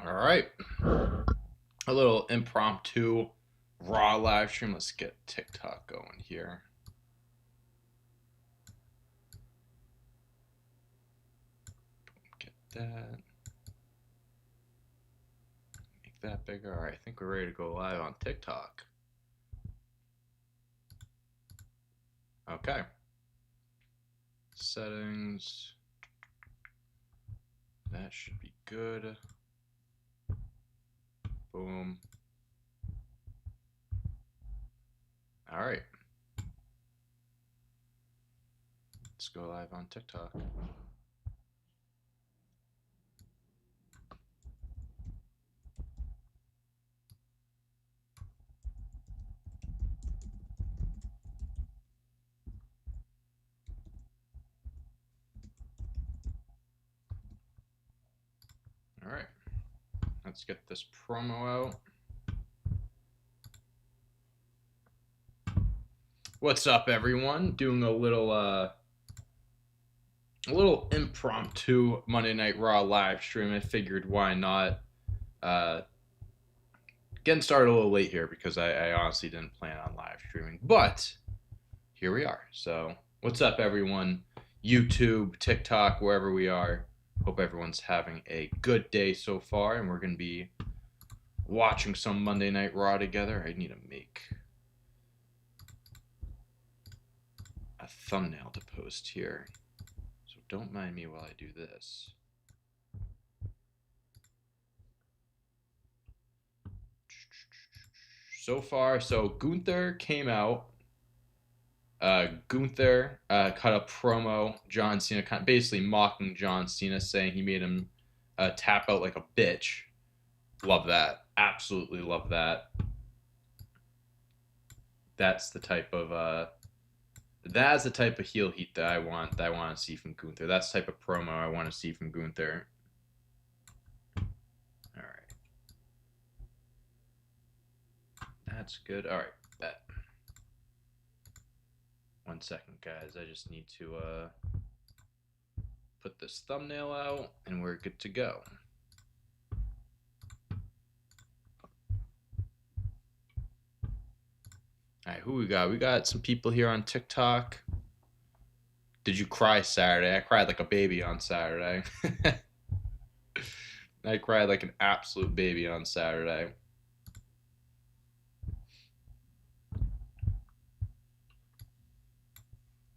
All right. A little impromptu Raw live stream. Let's get TikTok going here. Get that. Make that bigger. All right. I think we're ready to go live on TikTok. Okay. Settings. That should be good. Boom. All right. Let's go live on TikTok. All right. Let's get this promo out. What's up, everyone? Doing a little impromptu Monday Night Raw live stream. I figured why not. Uh, Getting started a little late here because I honestly didn't plan on live streaming, but here we are. So, what's up, everyone? YouTube, TikTok, wherever we are. Hope everyone's having a good day so far, and we're going to be watching some Monday Night Raw together. I need to make a thumbnail to post here, so don't mind me while I do this. So far, so Gunther came out. Gunther cut a promo. John Cena basically mocking John Cena, saying he made him tap out like a bitch. Love that. Absolutely love that. That's the type of that's the type of heel heat that I want. That I want to see from Gunther. That's the type of promo I want to see from Gunther. All right. That's good. All right. Bet. 1 second, guys. I just need to put this thumbnail out, and we're good to go. All right, who we got? We got some people here on TikTok. Did you cry Saturday? I cried like a baby on Saturday. I cried like an absolute baby on Saturday.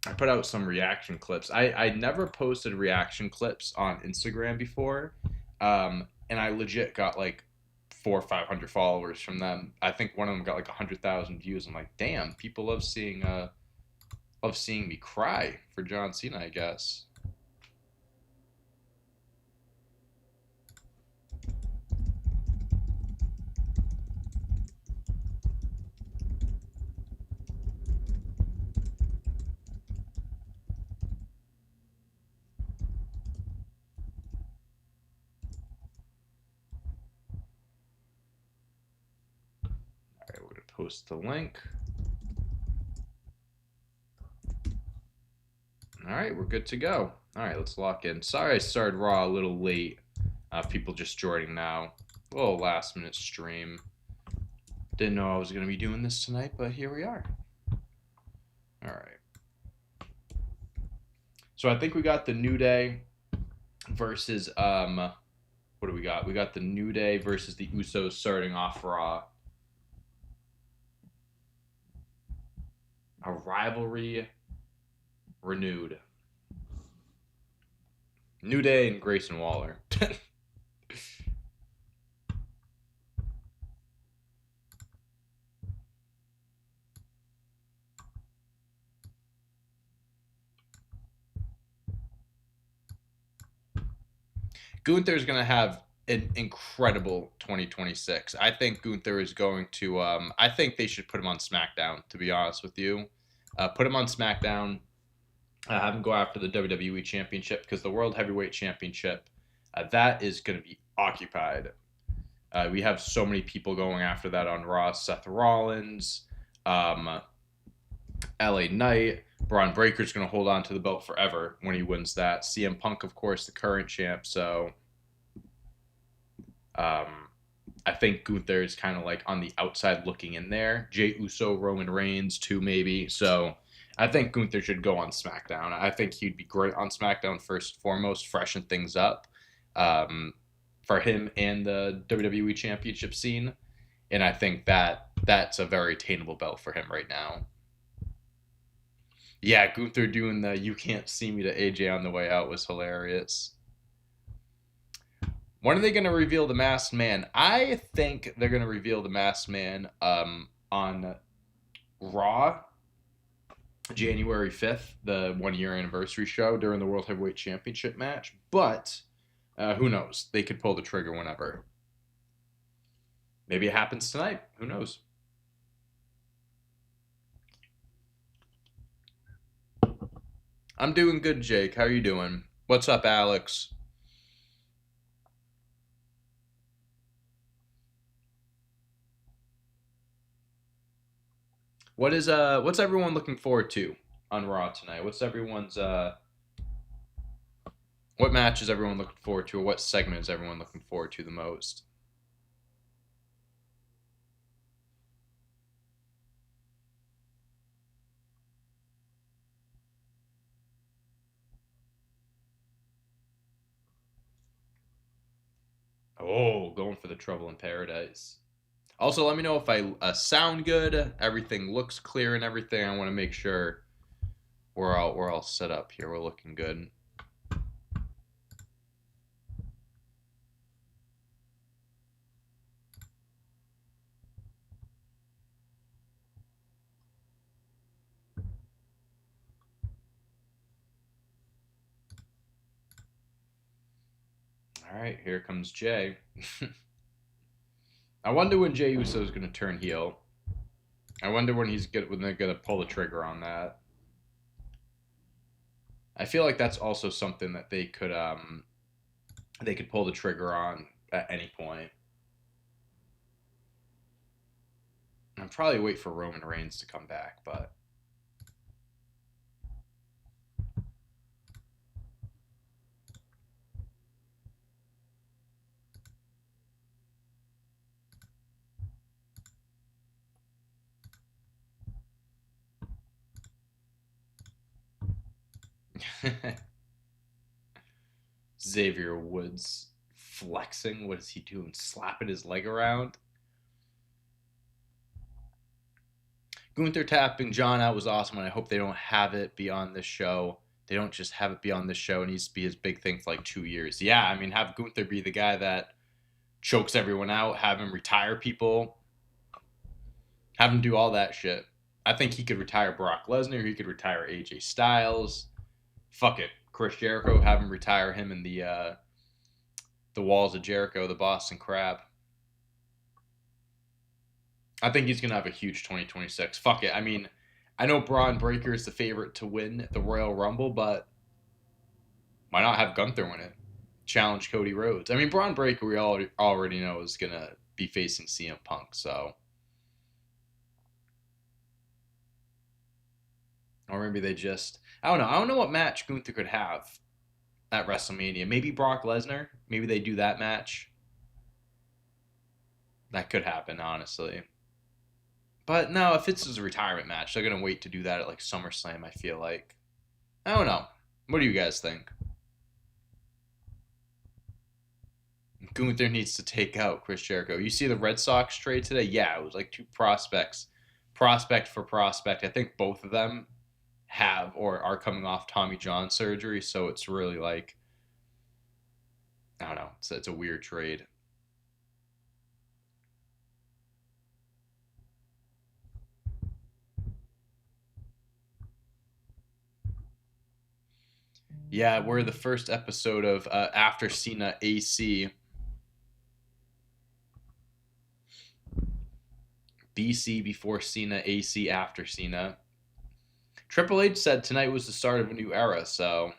I put out some reaction clips. I never posted reaction clips on Instagram before, and I legit got like 400 or 500 followers from them. I think one of them got like 100,000 views. I'm like, damn, people love seeing me cry for John Cena, I guess. All right, we're gonna post the link. All right, we're good to go. All right, let's lock in. Sorry I started Raw a little late. People just joining now. A little last minute stream. Didn't know I was going to be doing this tonight, but here we are. All right. So I think we got the New Day versus what do we got? We got the New Day versus the Usos starting off Raw. A rivalry renewed. New Day and Grayson Waller. Gunther's going to have an incredible 2026. I think Gunther is going to. I think they should put him on SmackDown. To be honest with you, put him on SmackDown. Have him go after the WWE Championship because the World Heavyweight Championship that is going to be occupied. We have so many people going after that on Raw. Seth Rollins, LA Knight, Braun Breaker's going to hold on to the belt forever when he wins that. CM Punk, of course, the current champ. So Um, I think Gunther is kind of like on the outside looking in there. Jey Uso, Roman Reigns, too, maybe. So I think Gunther should go on SmackDown. I think he'd be great on SmackDown first and foremost, freshen things up um, for him and the WWE Championship scene. And I think that's a very attainable belt for him right now. Yeah, Gunther doing the "You can't see me" to AJ on the way out was hilarious. When are they going to reveal the Masked Man? I think they're going to reveal the Masked Man on Raw, January 5th, the 1 year anniversary show during the World Heavyweight Championship match. But who knows? They could pull the trigger whenever. Maybe it happens tonight. Who knows? I'm doing good, Jake. How are you doing? What's up, Alex? What's everyone looking forward to on Raw tonight? What's everyone's what match is everyone looking forward to, or what segment is everyone looking forward to the most? Oh, going for the Trouble in Paradise. Also, let me know if I sound good, everything looks clear and everything. I want to make sure we're all set up here. We're looking good. All right, here comes Jay. I wonder when Jey Uso is going to turn heel. I wonder when they're going to pull the trigger on that. I feel like that's also something that they could pull the trigger on at any point. I'd probably wait for Roman Reigns to come back, but Xavier Woods flexing. What is he doing? Slapping his leg around? Gunther tapping John out was awesome, and I hope they don't have it beyond this show. They don't just have it beyond this show. It needs to be his big thing for like 2 years. Yeah, I mean, have Gunther be the guy that chokes everyone out, have him retire people, have him do all that shit. I think he could retire Brock Lesnar. He could retire AJ Styles. Fuck it, Chris Jericho. Have him retire him in the walls of Jericho, the Boston Crab. I think he's gonna have a huge 2026. Fuck it. I mean, I know Braun Breaker is the favorite to win the Royal Rumble, but why not have Gunther win it? Challenge Cody Rhodes. I mean, Braun Breaker we already know is gonna be facing CM Punk, so or maybe they just I don't know. I don't know what match Gunther could have at WrestleMania. Maybe Brock Lesnar. Maybe they do that match. That could happen, honestly. But no, if it's his retirement match, they're gonna wait to do that at like SummerSlam. I feel like. I don't know. What do you guys think? Gunther needs to take out Chris Jericho. You see the Red Sox trade today? Yeah, it was like two prospects, prospect for prospect. I think both of them have or are coming off Tommy John surgery, so it's really like I don't know. It's a weird trade. Yeah, we're the first episode of After Cena AC. BC before Cena, AC after Cena. Triple H said tonight was the start of a new era, so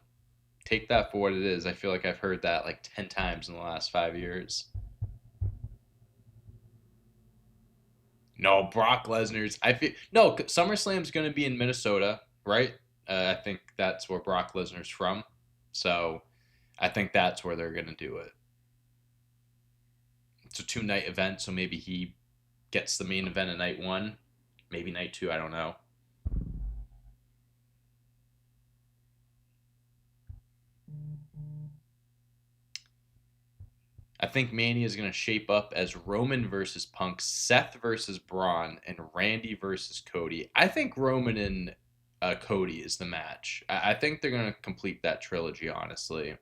take that for what it is. I feel like I've heard that like 10 times in the last 5 years. No, Brock Lesnar's. I feel no SummerSlam's going to be in Minnesota, right? I think that's where Brock Lesnar's from, so I think that's where they're going to do it. It's a 2 night event, so maybe he gets the main event at night one, maybe night two. I don't know. I think Mania is going to shape up as Roman versus Punk, Seth versus Braun, and Randy versus Cody. I think Roman and Cody is the match. I think they're going to complete that trilogy, honestly.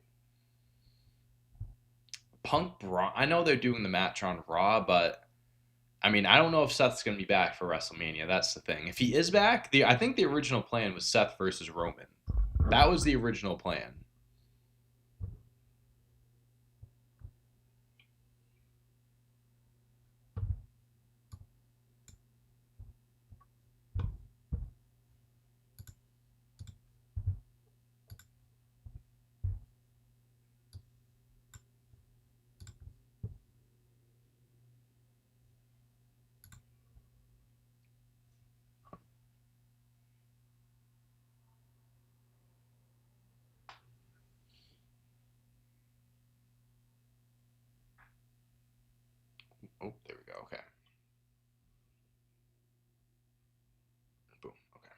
Punk Braun, I know they're doing the match on Raw, but I mean, I don't know if Seth's going to be back for WrestleMania. That's the thing. If he is back, I think the original plan was Seth versus Roman. That was the original plan. Oh, there we go. Okay. Boom. Okay.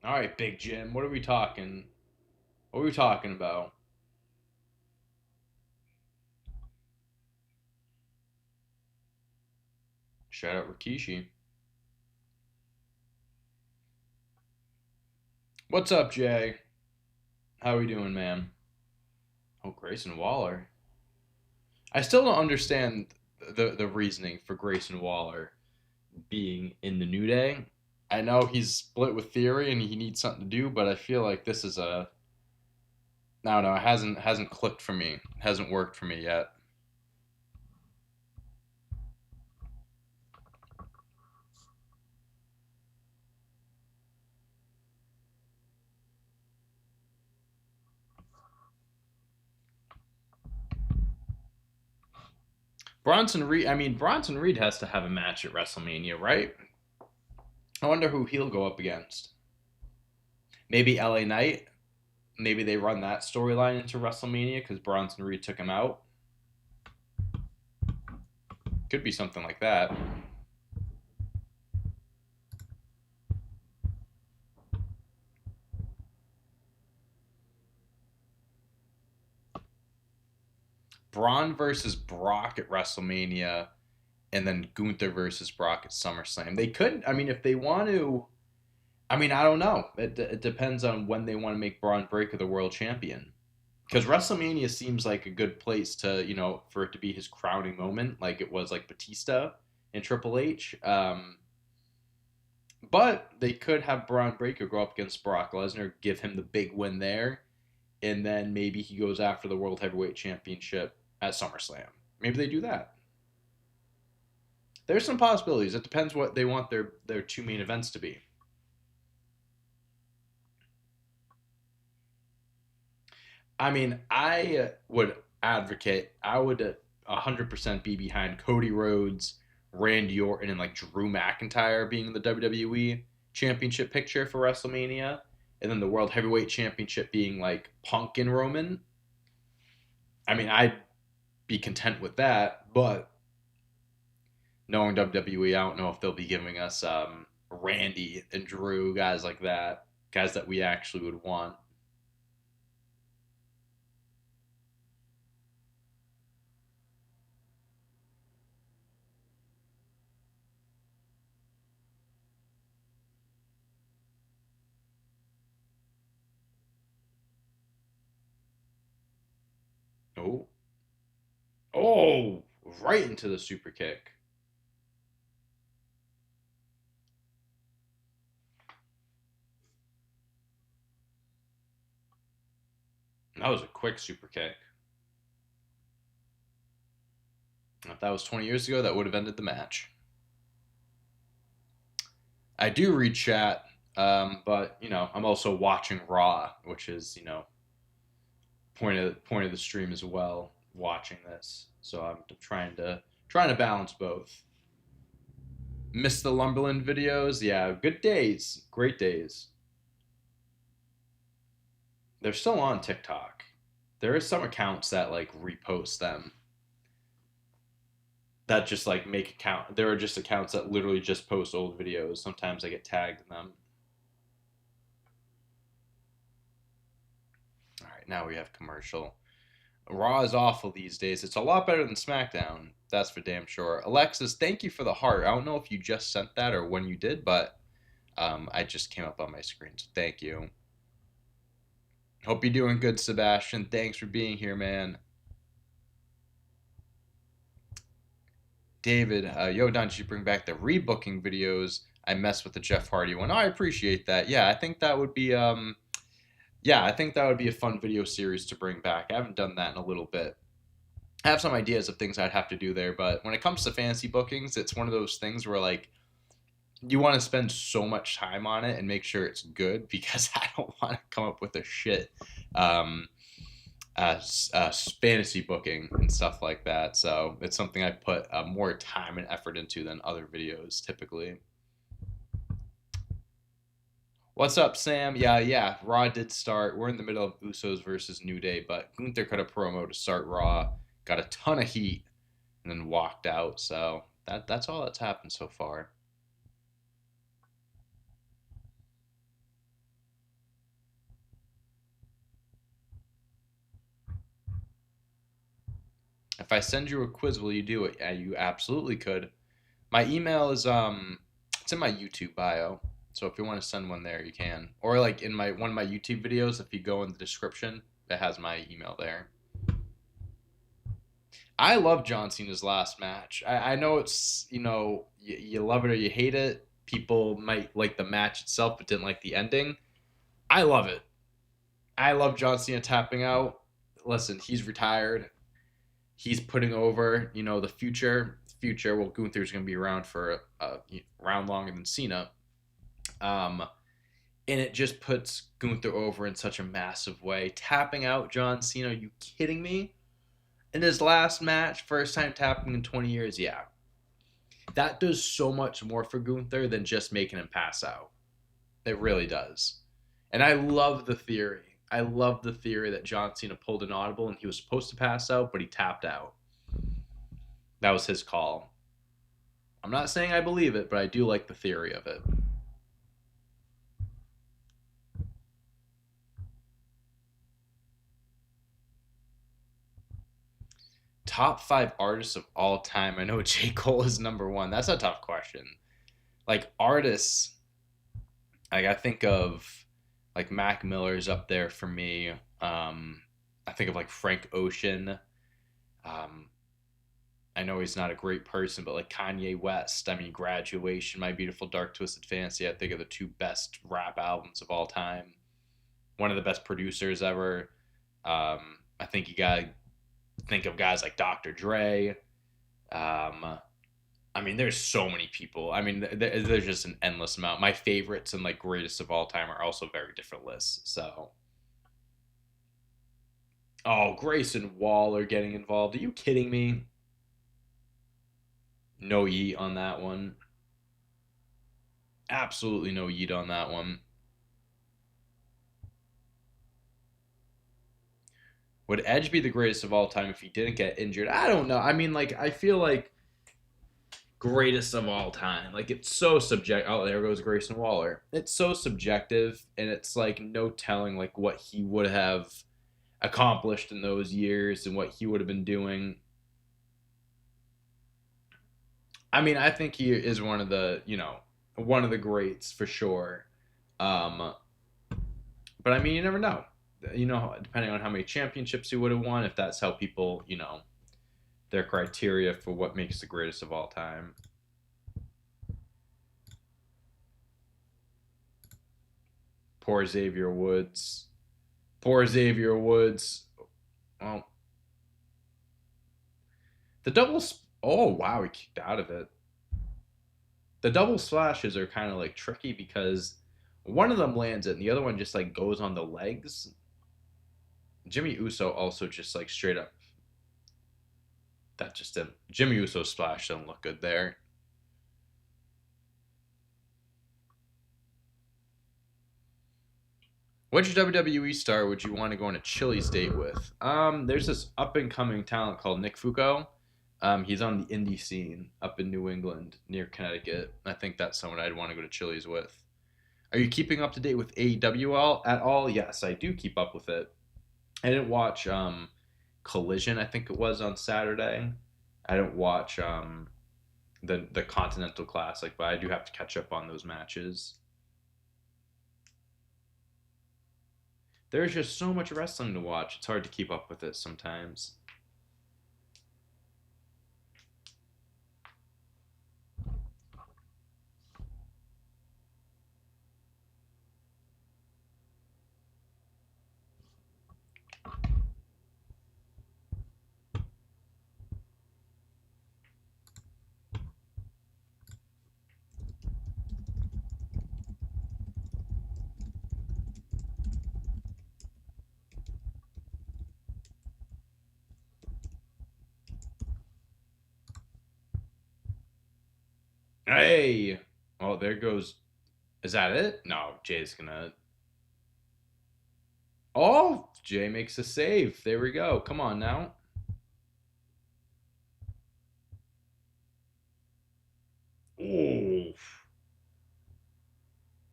All right, Big Jim. What are we talking? What are we talking about? Shout out Rikishi. What's up, Jay? How we doing, man? Oh, Grayson Waller. I still don't understand the reasoning for Grayson Waller being in the New Day. I know he's split with Theory and he needs something to do, but I feel like this is a no, no, it hasn't clicked for me. It hasn't worked for me yet. Bronson Reed. I mean, Bronson Reed has to have a match at WrestleMania, right? I wonder who he'll go up against. Maybe LA Knight. Maybe they run that storyline into WrestleMania because Bronson Reed took him out. Could be something like that. Braun versus Brock at WrestleMania, and then Gunther versus Brock at SummerSlam. They could, I mean, if they want to, I mean, I don't know. It depends on when they want to make Braun Breaker the world champion. Because WrestleMania seems like a good place to, for it to be his crowning moment, like it was like Batista and Triple H. But they could have Braun Breaker go up against Brock Lesnar, give him the big win there, and then maybe he goes after the World Heavyweight Championship at SummerSlam. Maybe they do that. There's some possibilities. It depends what they want their two main events to be. I mean, I would advocate. I would 100% be behind Cody Rhodes, Randy Orton, and like Drew McIntyre being the WWE Championship picture for WrestleMania, and then the World Heavyweight Championship being like Punk and Roman. I mean, I'd be content with that, but knowing WWE, I don't know if they'll be giving us Randy and Drew, guys like that, guys that we actually would want. Oh, oh, right into the super kick. That was a quick super kick. If that was 20 years ago, that would have ended the match. I do read chat, but I'm also watching Raw, which is point of the stream as well. Watching this, so I'm trying to balance both. Miss the Lumberland videos, yeah, good days, great days. They're still on TikTok. There are some accounts that like repost them. that just like make account. There are just accounts that literally just post old videos. Sometimes I get tagged in them. All right, now we have commercial. Raw is awful these days. It's a lot better than SmackDown. That's for damn sure. Alexis, thank you for the heart. I don't know if you just sent that or when you did, but I just came up on my screen. So thank you. Hope you're doing good, Sebastian. Thanks for being here, man. David, yo, Don, did you bring back the rebooking videos? I messed with the Jeff Hardy one. Oh, I appreciate that. Yeah, I think that would be yeah, I think that would be a fun video series to bring back. I haven't done that in a little bit. I have some ideas of things I'd have to do there, but when it comes to fantasy bookings, it's one of those things where like you want to spend so much time on it and make sure it's good because I don't want to come up with a shit um, fantasy booking and stuff like that. So it's something I put more time and effort into than other videos typically. What's up, Sam? Yeah. Raw did start. We're in the middle of Usos versus New Day, but Gunther cut a promo to start Raw, got a ton of heat, and then walked out. So that's all that's happened so far. If I send you a quiz, will you do it? Yeah, you absolutely could. My email is it's in my YouTube bio. So if you want to send one there, you can. Or like in my one of my YouTube videos, if you go in the description, it has my email there. I love John Cena's last match. I know it's you love it or you hate it. People might like the match itself, but didn't like the ending. I love it. I love John Cena tapping out. Listen, he's retired. He's putting over, the future. Future. Well, Gunther's going to be around for a round longer than Cena. Um, and it just puts Gunther over in such a massive way. Tapping out John Cena. Are you kidding me? In his last match, first time tapping in 20 years, yeah. That does so much more for Gunther than just making him pass out. It really does. And I love the theory. I love the theory that John Cena pulled an audible and he was supposed to pass out, but he tapped out. That was his call. I'm not saying I believe it, but I do like the theory of it. Top 5 artists of all time. I know J. Cole is number 1. That's a tough question. Like artists, like I think of like Mac Miller's up there for me. I think of like Frank Ocean. Um, I know he's not a great person, but like Kanye West. I mean, Graduation, My Beautiful Dark Twisted Fantasy. I think are the 2 best rap albums of all time. One of the best producers ever. I think you gotta think of guys like Dr. Dre. I mean, there's so many people. I mean, there's just an endless amount. My favorites and like greatest of all time are also very different lists. So, oh, Grayson Waller getting involved. Are you kidding me? No yeet on that one. Absolutely no yeet on that one. Would Edge be the greatest of all time if he didn't get injured? I don't know. I mean, like, I feel like greatest of all time. Like, it's so subjective. Oh, there goes Grayson Waller. It's so subjective, and it's like no telling like what he would have accomplished in those years and what he would have been doing. I mean, I think he is one of the greats for sure. Um, but I mean, you never know. Depending on how many championships he would have won, if that's how people, their criteria for what makes the greatest of all time. Poor Xavier Woods. Poor Xavier Woods. Well, the doubles. Oh wow, he kicked out of it. The double splashes are kind of like tricky because one of them lands it and the other one just like goes on the legs. Jimmy Uso also just like straight up. That just didn't. Jimmy Uso splash didn't look good there. Which WWE star would you want to go on a Chili's date with? There's this up and coming talent called Nick Fuko. He's on the indie scene up in New England near Connecticut. I think that's someone I'd want to go to Chili's with. Are you keeping up to date with AEW at all? Yes, I do keep up with it. I didn't watch Collision. I think it was on Saturday. I didn't watch the Continental Classic, but I do have to catch up on those matches. There's just so much wrestling to watch. It's hard to keep up with it sometimes. Hey! Oh, there goes. Is that it? No, Jay's gonna. Oh, Jay makes a save. There we go. Come on now. Oh,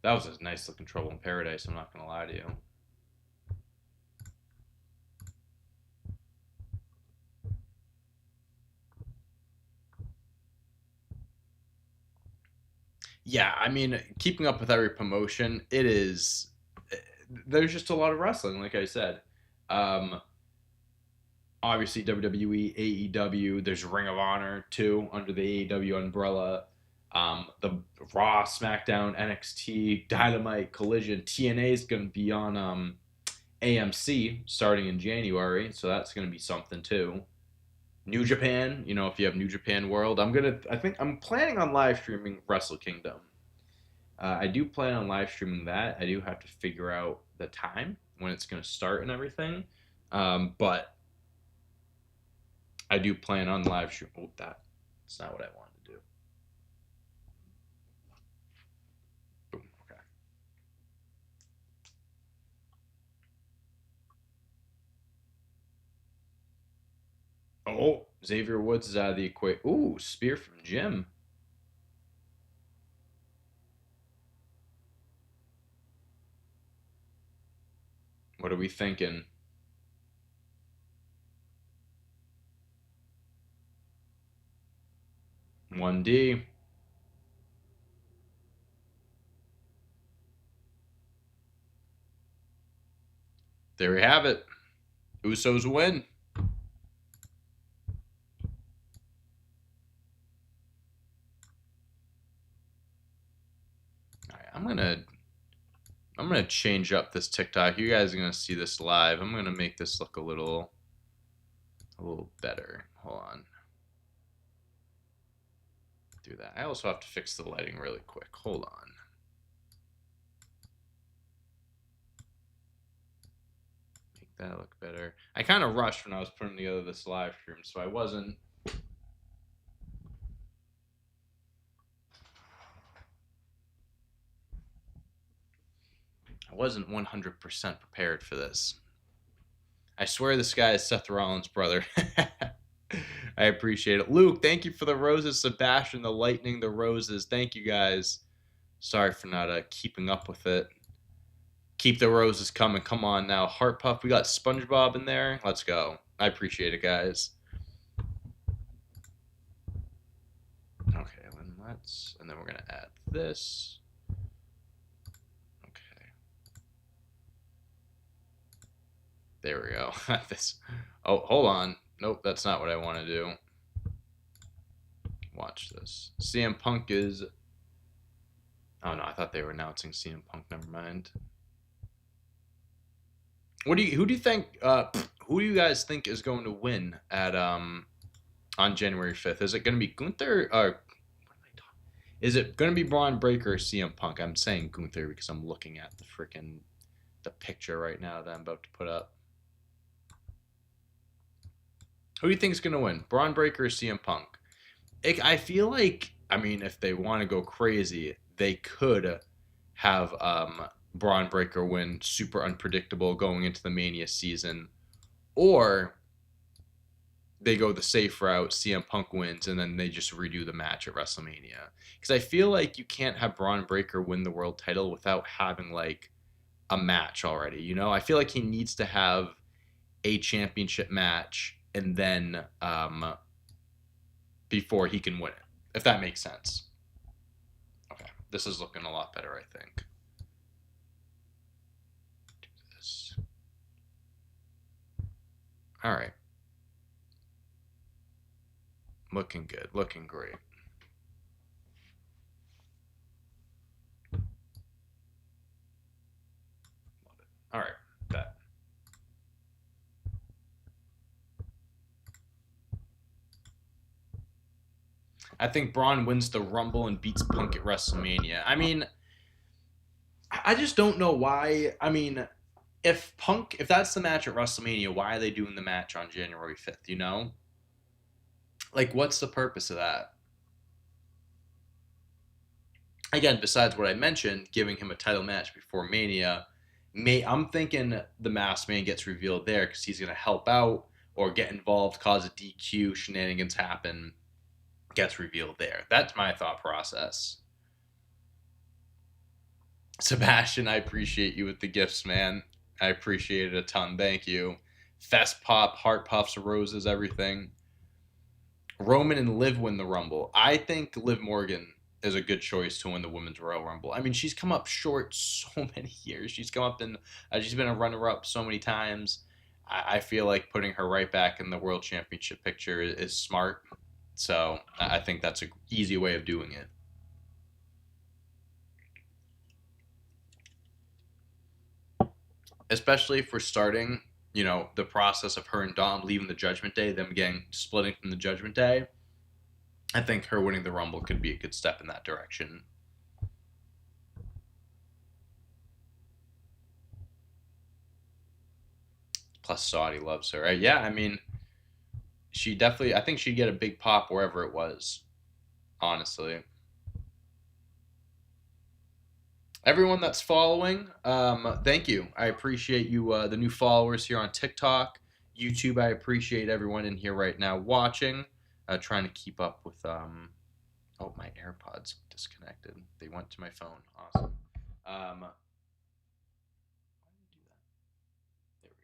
that was a nice looking Trouble in Paradise. I'm not gonna lie to you. Yeah, I mean, keeping up with every promotion, it is. There's just a lot of wrestling, like I said. Um, Obviously, WWE, AEW. There's Ring of Honor too under the AEW umbrella. The Raw, SmackDown, NXT, Dynamite, Collision, TNA is going to be on AMC starting in January, so that's going to be something too. New Japan, if you have New Japan World, I think I'm planning on live streaming Wrestle Kingdom. I do plan on live streaming that. I do have to figure out the time when it's going to start and everything. But I do plan on live stream. Oh, that's not what I wanted to do. Boom. Okay. Oh, Xavier Woods is out of the equation. Ooh, spear from Jim. What are we thinking? 1D. There we have it. Usos win. All right, I'm gonna change up this TikTok. You guys are gonna see this live. I'm gonna make this look a little better. Hold on. Do that. I also have to fix the lighting really quick. Hold on. Make that look better. I kind of rushed when I was putting together this live stream, so I wasn't 100% prepared for this. I swear this guy is Seth Rollins' brother. I appreciate it. Luke, thank you for the roses. Sebastian, the lightning, the roses. Thank you guys. Sorry for not keeping up with it. Keep the roses coming. Come on now. Heart Puff. We got SpongeBob in there. Let's go. I appreciate it, guys. Okay, and then we're going to add this. There we go. Oh, hold on. Nope, that's not what I want to do. Watch this. CM Punk is. Oh no, I thought they were announcing CM Punk. Never mind. Who do you think? Who do you guys think is going to win at on January 5th? Is it going to be Gunther? Is it going to be Braun Breaker or CM Punk? I'm saying Gunther because I'm looking at the picture right now that I'm about to put up. Who do you think is going to win? Braun Breaker or CM Punk? I feel like, I mean, if they want to go crazy, they could have Braun Breaker win, super unpredictable going into the Mania season. Or they go the safe route, CM Punk wins, and then they just redo the match at WrestleMania. Because I feel like you can't have Braun Breaker win the world title without having like a match already. You know, I feel like he needs to have a championship match and then before he can win it, if that makes sense. Okay, this is looking a lot better, I think. Do this. All right. Looking good. Looking great. Love it. All right. Bet. I think Braun wins the Rumble and beats Punk at WrestleMania. I mean, I just don't know why. I mean, if that's the match at WrestleMania, why are they doing the match on January 5th, you know? Like what's the purpose of that? Again, besides what I mentioned, giving him a title match before Mania, I'm thinking the Masked Man gets revealed there cuz he's going to help out or get involved, cause a DQ, shenanigans happen, gets revealed there. That's my thought process. Sebastian, I appreciate you with the gifts, man. I appreciate it a ton. Thank you. Fest pop, heart puffs, roses, everything. Roman and Liv win the Rumble. I think Liv Morgan is a good choice to win the Women's Royal Rumble. I mean, she's come up short so many years. She's come up in, she's been a runner-up so many times. I feel like putting her right back in the World Championship picture is smart. So I think that's an easy way of doing it. Especially if we're starting, you know, the process of her and Dom leaving the Judgment Day, them getting splitting from the Judgment Day. I think her winning the Rumble could be a good step in that direction. Plus, Saudi loves her. Yeah, I mean, she definitely. I think she'd get a big pop wherever it was. Honestly, everyone that's following, thank you. I appreciate you, the new followers here on TikTok, YouTube. I appreciate everyone in here right now watching. Trying to keep up with. Oh, my AirPods disconnected. They went to my phone. Awesome. Why did you do that? There we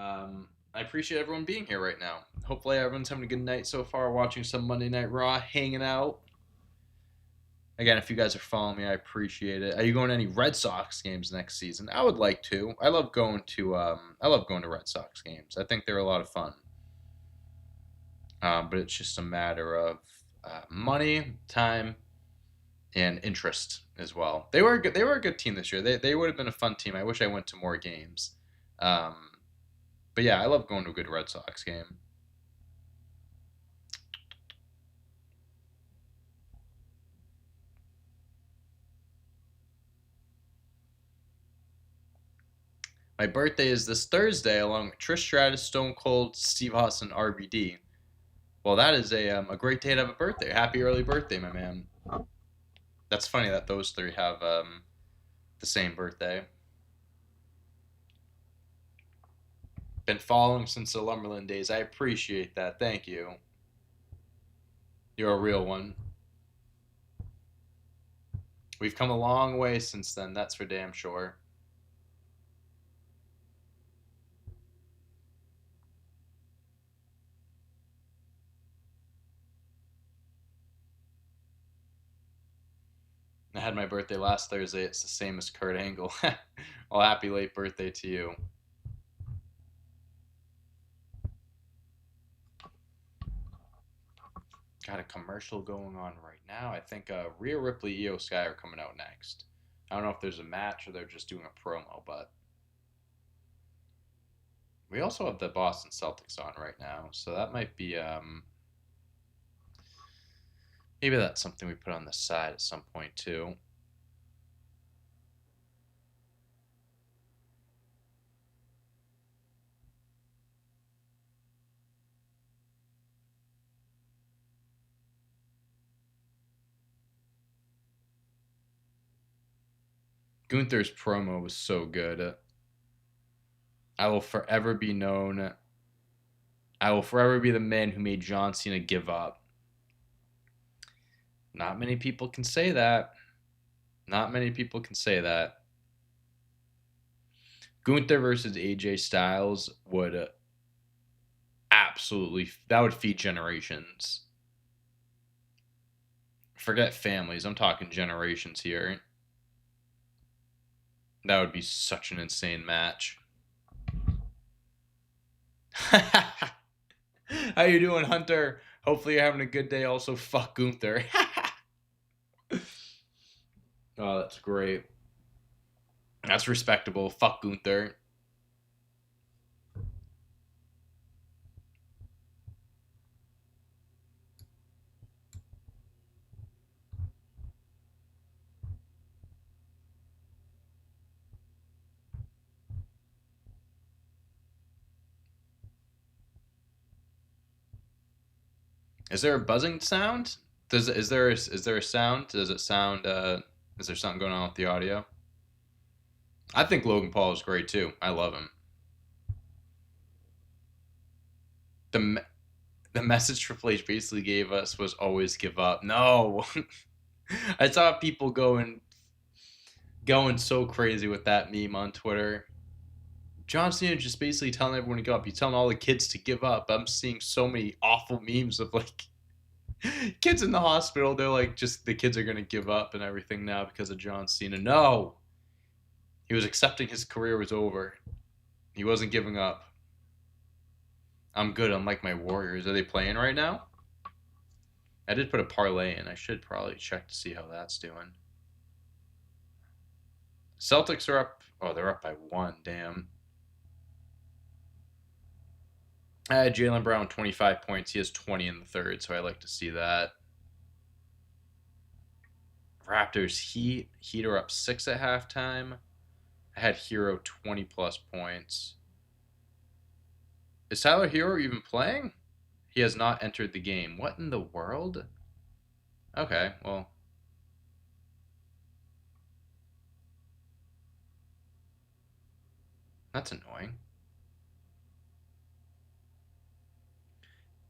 go. I appreciate everyone being here right now. Hopefully, everyone's having a good night so far, watching some Monday Night Raw, hanging out. Again, if you guys are following me, I appreciate it. Are you going to any Red Sox games next season? I would like to. I love going to Red Sox games. I think they're a lot of fun. But it's just a matter of money, time, and interest as well. They were a good. They were a good team this year. They would have been a fun team. I wish I went to more games. Um, but yeah, I love going to a good Red Sox game. My birthday is this Thursday, along with Trish Stratus, Stone Cold, Steve Austin, RVD. Well, that is a great day to have a birthday. Happy early birthday, my man. That's funny that those three have the same birthday. Been following since the Lumberland days. I appreciate that. Thank you. You're a real one. We've come a long way since then. That's for damn sure. I had my birthday last Thursday. It's the same as Kurt Angle. Well, happy late birthday to you. Got a commercial going on right now. I think Rhea Ripley, Io Sky are coming out next. I don't know if there's a match or they're just doing a promo, but we also have the Boston Celtics on right now, so that might be maybe that's something we put on the side at some point too. Gunther's promo was so good. I will forever be known I will forever be the man who made John Cena give up. Not many people can say that. Not many people can say that. Gunther versus AJ Styles would absolutely, that would feed generations. Forget families, I'm talking generations here. That would be such an insane match. How you doing, Hunter? Hopefully you're having a good day. Also, fuck Gunther. Oh, that's great. That's respectable. Fuck Gunther. Is there a buzzing sound? Is there a sound? Does it sound? Is there something going on with the audio? I think Logan Paul is great too. I love him. The the message Triple H basically gave us was always give up. No, I saw people going so crazy with that meme on Twitter. John Cena just basically telling everyone to give up. He's telling all the kids to give up. I'm seeing so many awful memes of like kids in the hospital. They're like, just the kids are gonna give up and everything now because of John Cena. No, he was accepting his career was over. He wasn't giving up. I'm good, unlike my Warriors. Are they playing right now? I did put a parlay in. I should probably check to see how that's doing. Celtics are up. Oh, they're up by 1. Damn. I had Jaylen Brown 25 points. He has 20 in the third, so I like to see that. Raptors Heat. Heat are up 6 at halftime. I had Hero 20 plus points. Is Tyler Hero even playing? He has not entered the game. What in the world? Okay, well. That's annoying.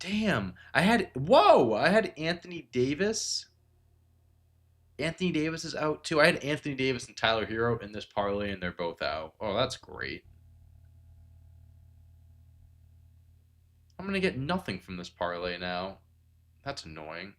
Damn. I had Anthony Davis. Anthony Davis is out too. I had Anthony Davis and Tyler Hero in this parlay, and they're both out. Oh, that's great. I'm going to get nothing from this parlay now. That's annoying.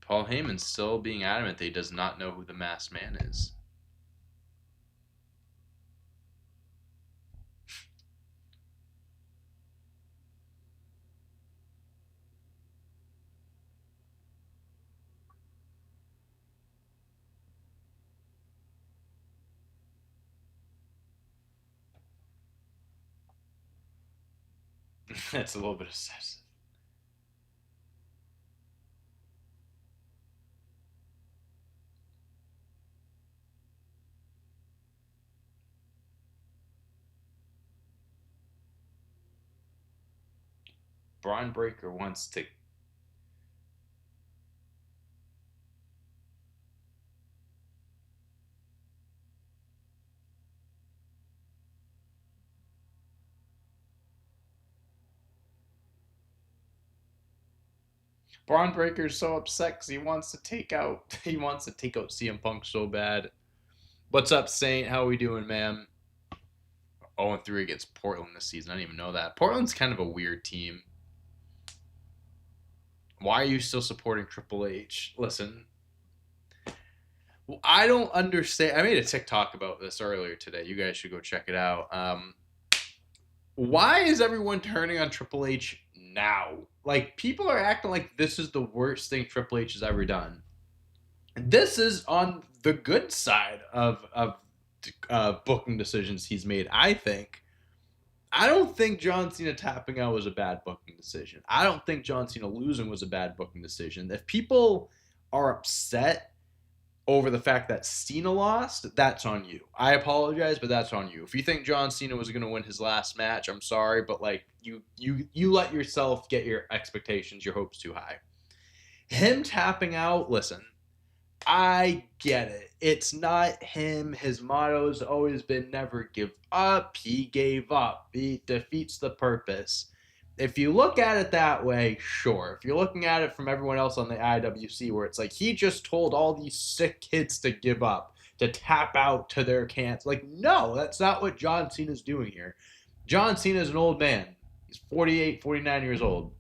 Paul Heyman still being adamant that he does not know who the masked man is. That's a little bit excessive. Braun Breaker wants to. Braun Breaker's so upset because he wants to take out. He wants to take out CM Punk so bad. What's up, Saint? How are we doing, man? 0-3 against Portland this season. I didn't even know that. Portland's kind of a weird team. Why are you still supporting Triple H? Listen, I don't understand. I made a TikTok about this earlier today. You guys should go check it out. Why is everyone turning on Triple H now? Like, people are acting like this is the worst thing Triple H has ever done. This is on the good side of booking decisions he's made, I think. I don't think John Cena tapping out was a bad booking decision. I don't think John Cena losing was a bad booking decision. If people are upset over the fact that Cena lost, that's on you. I apologize, but that's on you. If you think John Cena was going to win his last match, I'm sorry, but like you let yourself get your expectations, your hopes too high. Him tapping out, listen, I get it. It's not him. His motto has always been never give up. He gave up. He defeats the purpose. If you look at it that way, sure. If you're looking at it from everyone else on the IWC, where it's like he just told all these sick kids to give up, to tap out to their cancer. Like, no, that's not what John Cena's doing here. John Cena is an old man. He's 48, 49 years old.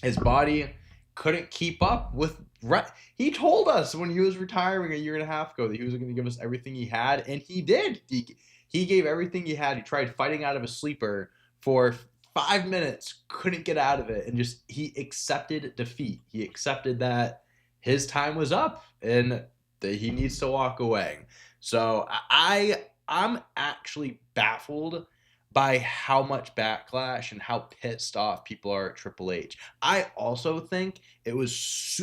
His body couldn't keep up with. He told us when he was retiring a year and a half ago that he was going to give us everything he had, and he did. He gave everything he had. He tried fighting out of a sleeper for 5 minutes, couldn't get out of it, and just he accepted defeat. He accepted that his time was up and that he needs to walk away. So I'm actually baffled by how much backlash and how pissed off people are at Triple H. I also think it was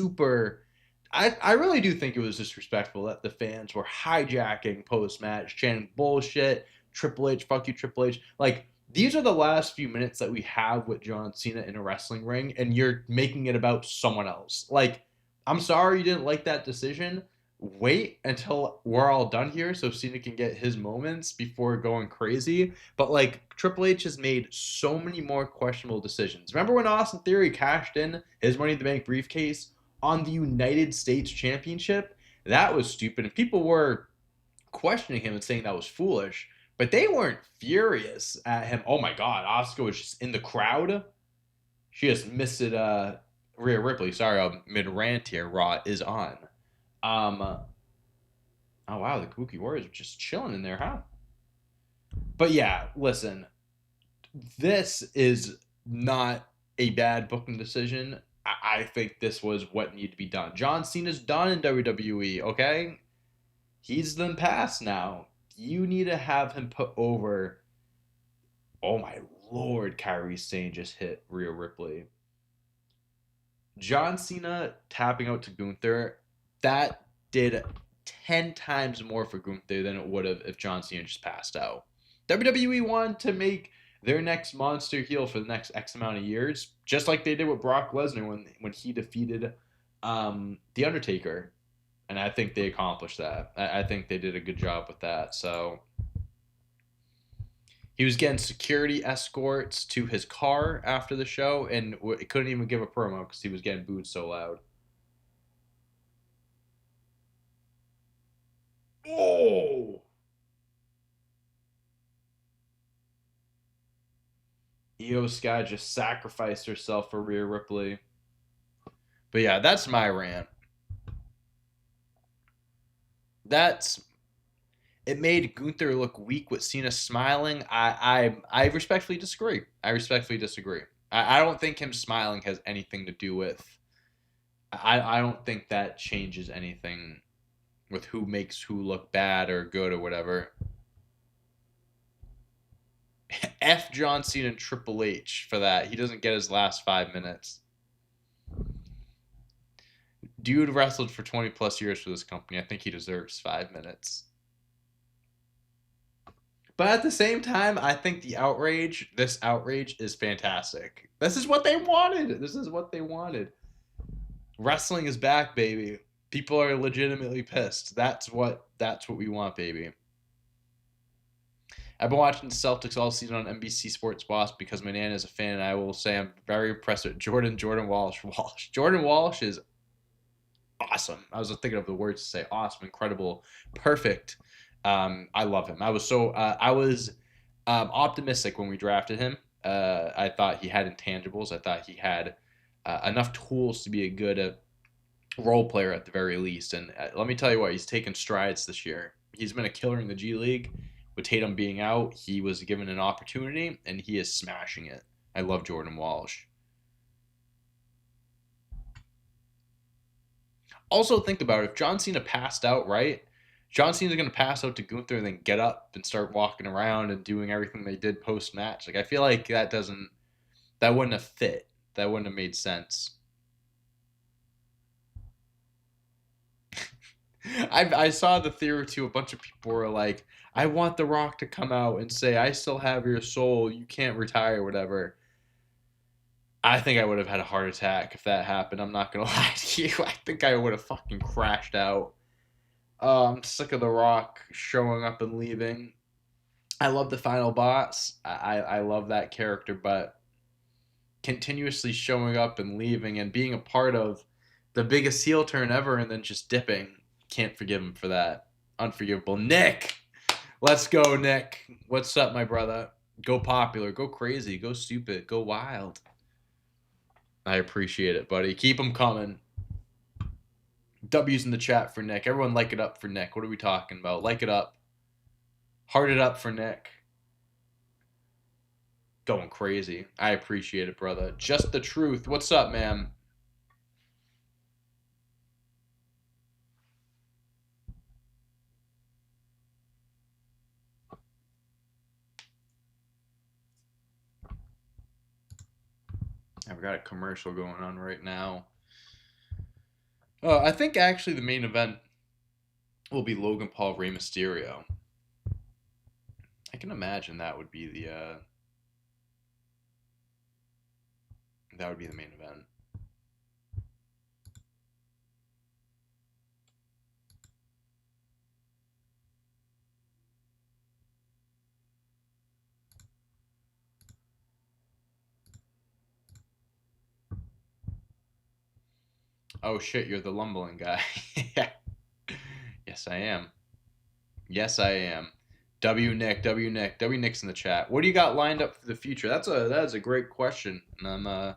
I really do think it was disrespectful that the fans were hijacking post-match, chanting bullshit, Triple H, fuck you, Triple H. Like, these are the last few minutes that we have with John Cena in a wrestling ring, and you're making it about someone else. Like, I'm sorry you didn't like that decision. Wait until we're all done here so Cena can get his moments before going crazy. But like Triple H has made so many more questionable decisions. Remember when Austin Theory cashed in his Money in the Bank briefcase on the United States Championship? That was stupid. And people were questioning him and saying that was foolish. But they weren't furious at him. Oh my God, Asuka was just in the crowd. She just missed it. Rhea Ripley. Sorry, I'm mid rant here. Raw is on. Oh wow, the Kabuki Warriors are just chilling in there, huh? But yeah, listen, this is not a bad booking decision. I think this was what needed to be done. John Cena's done in WWE, okay? He's then past now. You need to have him put over. Oh my lord, Kairi Sane just hit Rhea Ripley. John Cena tapping out to Gunther, that did 10 times more for Gunther than it would have if John Cena just passed out. WWE wanted to make their next monster heel for the next X amount of years, just like they did with Brock Lesnar when he defeated The Undertaker. And I think they accomplished that. I think they did a good job with that. So he was getting security escorts to his car after the show and couldn't even give a promo because he was getting booed so loud. Oh! Io Sky just sacrificed herself for Rhea Ripley. But yeah, that's my rant. It made Gunther look weak with Cena smiling. I respectfully disagree. I don't think him smiling has anything to do with. I don't think that changes anything with who makes who look bad or good or whatever. F John Cena and Triple H for that. He doesn't get his last 5 minutes. Dude wrestled for 20 plus years for this company. I think he deserves 5 minutes. But at the same time, I think this outrage is fantastic. This is what they wanted. Wrestling is back, baby. People are legitimately pissed. That's what we want, baby. I've been watching the Celtics all season on NBC Sports Boss because my nan is a fan, and I will say I'm very impressed with Jordan Walsh. Jordan Walsh is awesome. I was thinking of the words to say awesome, incredible, perfect. I love him. I was optimistic when we drafted him. I thought he had intangibles. I thought he had enough tools to be a good role player at the very least. And let me tell you what, he's taken strides this year. He's been a killer in the G League. With Tatum being out, he was given an opportunity, and he is smashing it. I love Jordan Walsh. Also, think about it. If John Cena passed out, right? John Cena's going to pass out to Gunther and then get up and start walking around and doing everything they did post-match. Like, I feel like that wouldn't have fit. That wouldn't have made sense. I saw the theory too. A bunch of people were like, "I want The Rock to come out and say I still have your soul. You can't retire, whatever." I think I would have had a heart attack if that happened. I'm not gonna lie to you. I think I would have fucking crashed out. I'm sick of The Rock showing up and leaving. I love the final boss. I love that character, but continuously showing up and leaving and being a part of the biggest heel turn ever and then just dipping. Can't forgive him for that. Unforgivable. Nick! Let's go, Nick. What's up, my brother? Go popular. Go crazy. Go stupid. Go wild. I appreciate it, buddy. Keep them coming. W's in the chat for Nick. Everyone like it up for Nick. What are we talking about? Like it up. Heart it up for Nick. Going crazy. I appreciate it, brother. Just the truth. What's up, man? I've got a commercial going on right now. I think actually the main event will be Logan Paul, Rey Mysterio. I can imagine that would be the main event. Oh shit, you're the lumbling guy. Yeah. Yes, I am. Yes, I am. W Nick's in the chat. What do you got lined up for the future? That is a great question, and I'm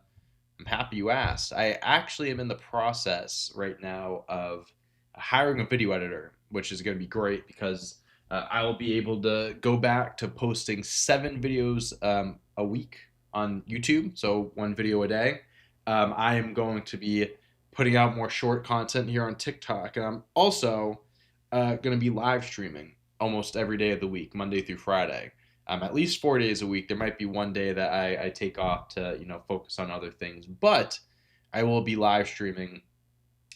happy you asked. I actually am in the process right now of hiring a video editor, which is going to be great because I will be able to go back to posting 7 videos a week on YouTube, so 1 video a day. I am going to be putting out more short content here on TikTok, and I'm also going to be live streaming almost every day of the week, Monday through Friday. At least 4 days a week. There might be one day that I take off to focus on other things, but I will be live streaming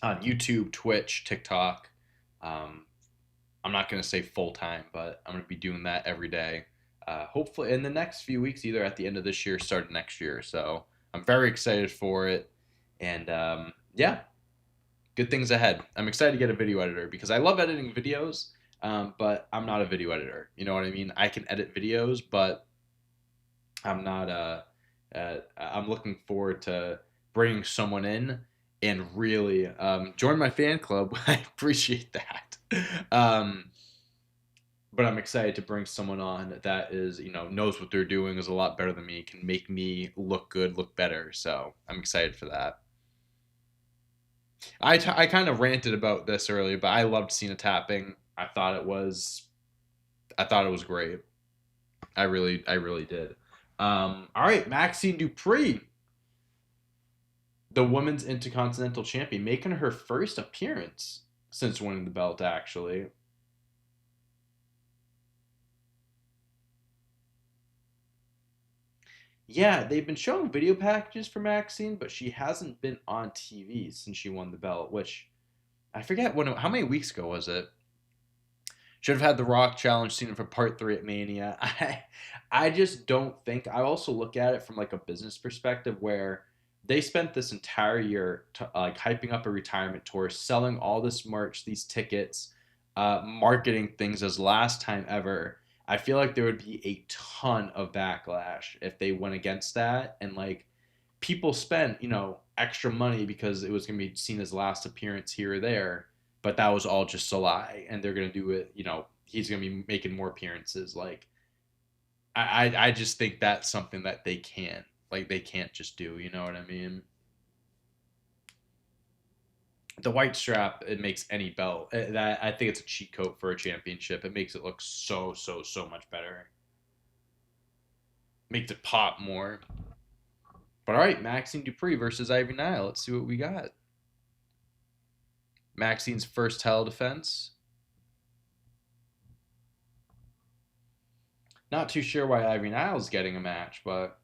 on YouTube, Twitch, TikTok. I'm not going to say full time, but I'm going to be doing that every day. Hopefully in the next few weeks, either at the end of this year, start of next year. So I'm very excited for it, and yeah, good things ahead. I'm excited to get a video editor because I love editing videos. But I'm not a video editor. You know what I mean? I can edit videos, but I'm not I'm looking forward to bringing someone in and really join my fan club. I appreciate that. But I'm excited to bring someone on that is, knows what they're doing, is a lot better than me, can make me look good, look better. So I'm excited for that. I kind of ranted about this earlier, but I loved Cena tapping. I thought it was great. I really did. All right, Maxine Dupree, the women's Intercontinental Champion, making her first appearance since winning the belt, actually. Yeah, they've been showing video packages for Maxine, but she hasn't been on TV since she won the belt, which I forget how many weeks ago was it? Should have had the Rock challenge Cena for part 3 at Mania. I just don't think. I also look at it from like a business perspective where they spent this entire year like hyping up a retirement tour, selling all this merch, these tickets, marketing things as last time ever. I feel like there would be a ton of backlash if they went against that, and like people spent extra money because it was going to be seen as last appearance here or there, but that was all just a lie, and they're going to do it. He's going to be making more appearances. Like I just think that's something that they can't just do. You know what I mean? The white strap, it makes any belt. That I think it's a cheat code for a championship. It makes it look so much better. Makes it pop more. But all right, Maxine Dupree versus Ivy Nile. Let's see what we got. Maxine's first title defense. Not too sure why Ivy Nile's getting a match, but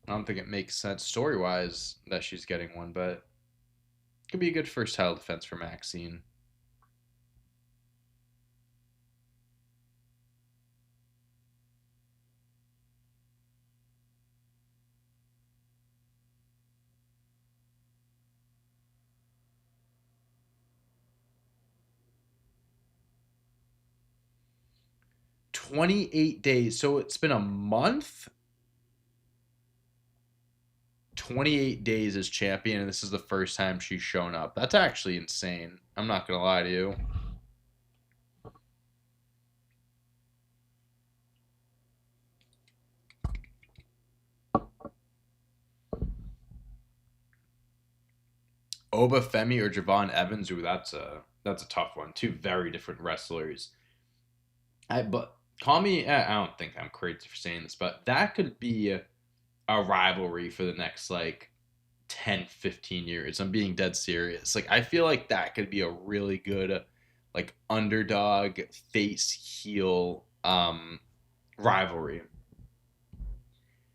I don't think it makes sense story-wise that she's getting one, but could be a good first title defense for Maxine. $28 days. So it's been a month? 28 days as champion, and this is the first time she's shown up. That's actually insane. I'm not going to lie to you. Oba Femi or Javon Evans? Ooh, that's a tough one. Two very different wrestlers. But call me. I don't think I'm crazy for saying this, but that could be a rivalry for the next like 10, 15 years. I'm being dead serious. Like I feel like that could be a really good like underdog face heel rivalry.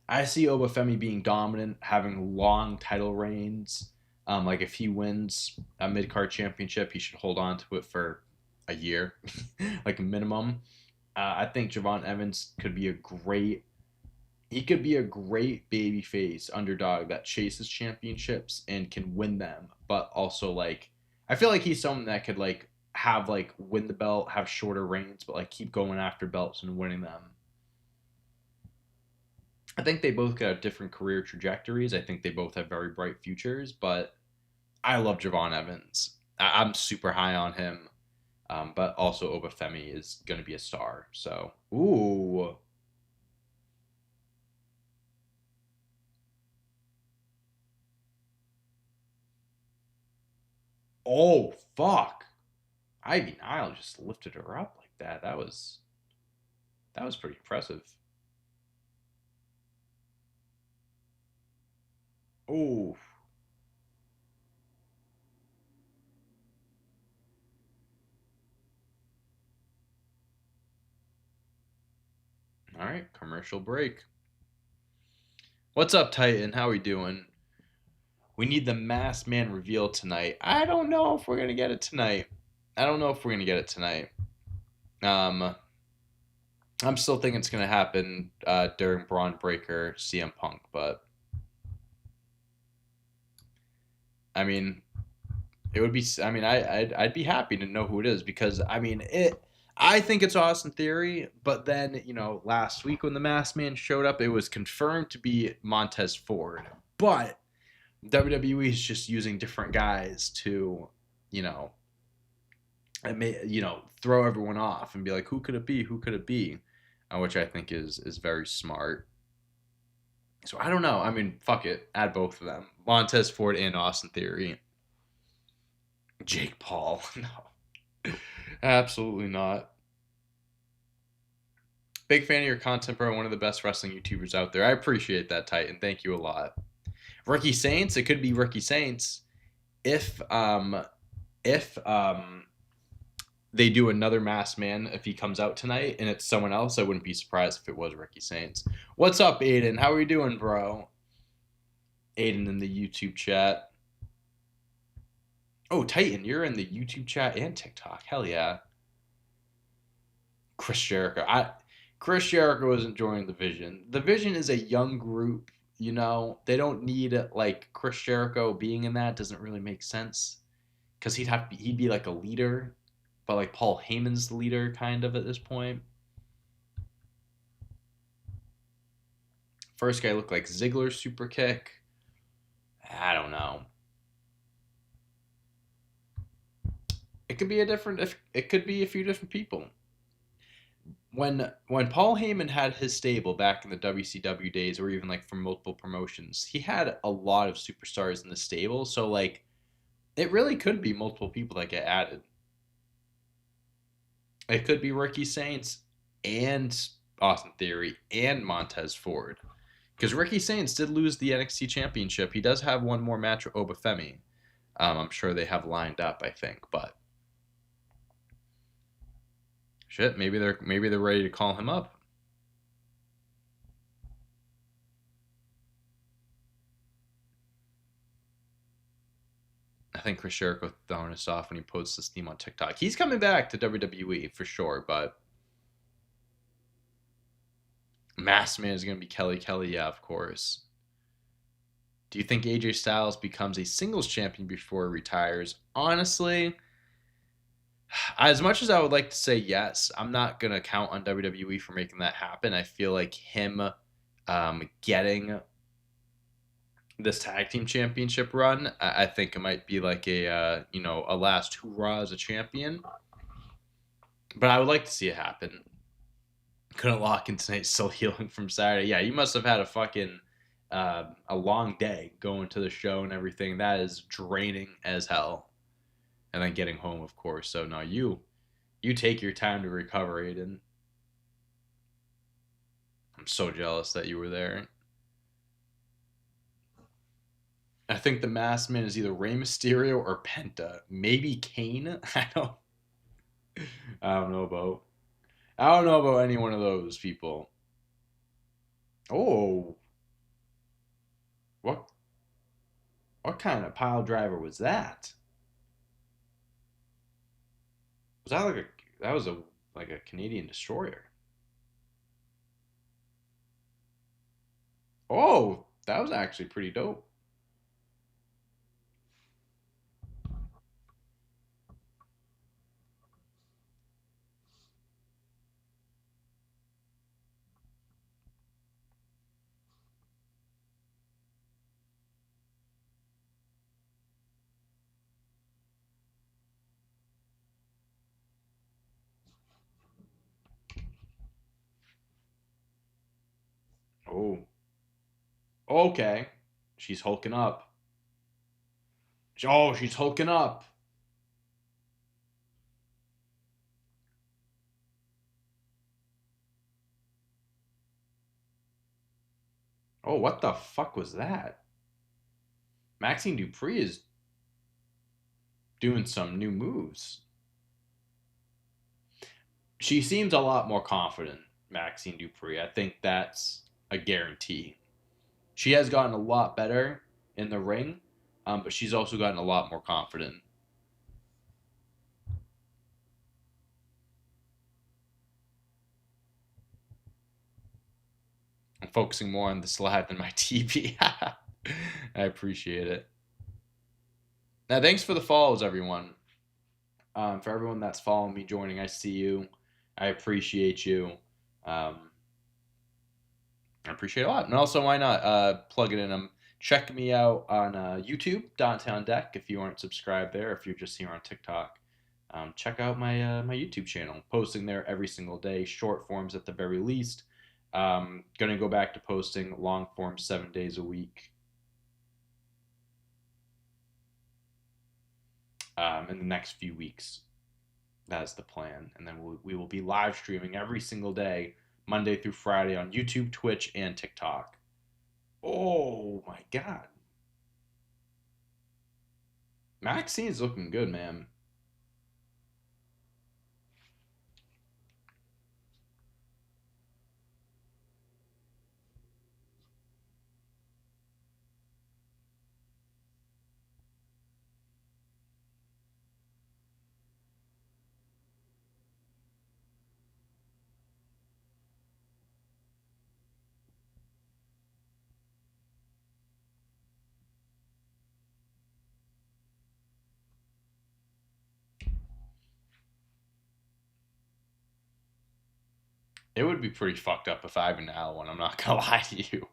I see Obafemi being dominant, having long title reigns. Like if he wins a mid card championship, he should hold on to it for a year, like a minimum. I think Javon Evans could be a great. He could be a great baby face underdog that chases championships and can win them, but also like I feel like he's someone that could like have like win the belt, have shorter reigns, but like keep going after belts and winning them. I think they both could have different career trajectories. I think they both have very bright futures, but I love Javon Evans. I'm super high on him, but also Obafemi is going to be a star. So, ooh, oh fuck! Ivy Nile just lifted her up like that. That was pretty impressive. Oh, all right, commercial break. What's up, Titan? How we doing? We need the masked man reveal tonight. I don't know if we're gonna get it tonight. I don't know if we're gonna get it tonight. Um, I'm still thinking it's gonna happen during Braun Breaker CM Punk, but I mean, it would be. I mean, I'd be happy to know who it is because I mean it. I think it's Austin Theory, but then last week when the Masked Man showed up, it was confirmed to be Montez Ford. But WWE is just using different guys to, you know, throw everyone off and be like, who could it be? Who could it be? Which I think is very smart. So I don't know. I mean, fuck it. Add both of them. Montez Ford and Austin Theory. Jake Paul. No. Absolutely not. Big fan of your content, bro. One of the best wrestling YouTubers out there. I appreciate that, Titan. Thank you a lot. Ricky Saints. It could be Ricky Saints if they do another Masked Man if he comes out tonight and it's someone else. I wouldn't be surprised if it was Ricky Saints. What's up, Aiden? How are you doing, bro? Aiden in the YouTube chat. Oh, Titan, you're in the YouTube chat and TikTok. Hell yeah. Chris Jericho. Chris Jericho isn't joining the Vision. The Vision is a young group. They don't need like Chris Jericho being in that. Doesn't really make sense because he'd be like a leader, but like Paul Heyman's the leader kind of at this point. First guy looked like Ziggler's super kick. I don't know. It could be it could be a few different people. When Paul Heyman had his stable back in the WCW days, or even like from multiple promotions, he had a lot of superstars in the stable. So like, it really could be multiple people that get added. It could be Ricky Saints and Austin Theory and Montez Ford. Because Ricky Saints did lose the NXT Championship. He does have one more match with Obafemi. I'm sure they have lined up, I think. But shit, maybe they're ready to call him up. think Chris Jericho throwing us off when he posts this theme on TikTok. He's coming back to WWE for sure, but Masked Man is going to be Kelly. Yeah, of course. Do you think AJ Styles becomes a singles champion before he retires? Honestly, as much as I would like to say yes, I'm not going to count on WWE for making that happen. I feel like him getting this tag team championship run, I think it might be like a last hoorah as a champion. But I would like to see it happen. Couldn't lock in tonight, still healing from Saturday. Yeah, you must have had a long day going to the show and everything. That is draining as hell. And then getting home, of course. So no, you take your time to recover, Aiden. I'm so jealous that you were there. I think the Masked Man is either Rey Mysterio or Penta. Maybe Kane. I don't know about. I don't know about any one of those people. Oh, what what kind of pile driver was that? Was that like a that was a like a Canadian destroyer? Oh, that was actually pretty dope. Oh, okay. She's hulking up. Oh, she's hulking up. Oh, what the fuck was that? Maxine Dupree is doing some new moves. She seems a lot more confident, Maxine Dupree. I think that's a guarantee. She has gotten a lot better in the ring, but she's also gotten a lot more confident. I'm focusing more on this live than my TV. I appreciate it. Now, thanks for the follows, everyone. For everyone that's following me, joining, I see you. I appreciate you. Um, I appreciate it a lot. And also, why not plug it in? Check me out on YouTube, Downtown Deck, if you aren't subscribed there. If you're just here on TikTok, check out my YouTube channel. I'm posting there every single day, short forms at the very least. Gonna go back to posting long form 7 days a week. In the next few weeks. That's the plan. And then we will be live streaming every single day, Monday through Friday on YouTube, Twitch, and TikTok. Oh my God. Maxine's looking good, man. It would be pretty fucked up if Ivan had one. I'm not gonna lie to you.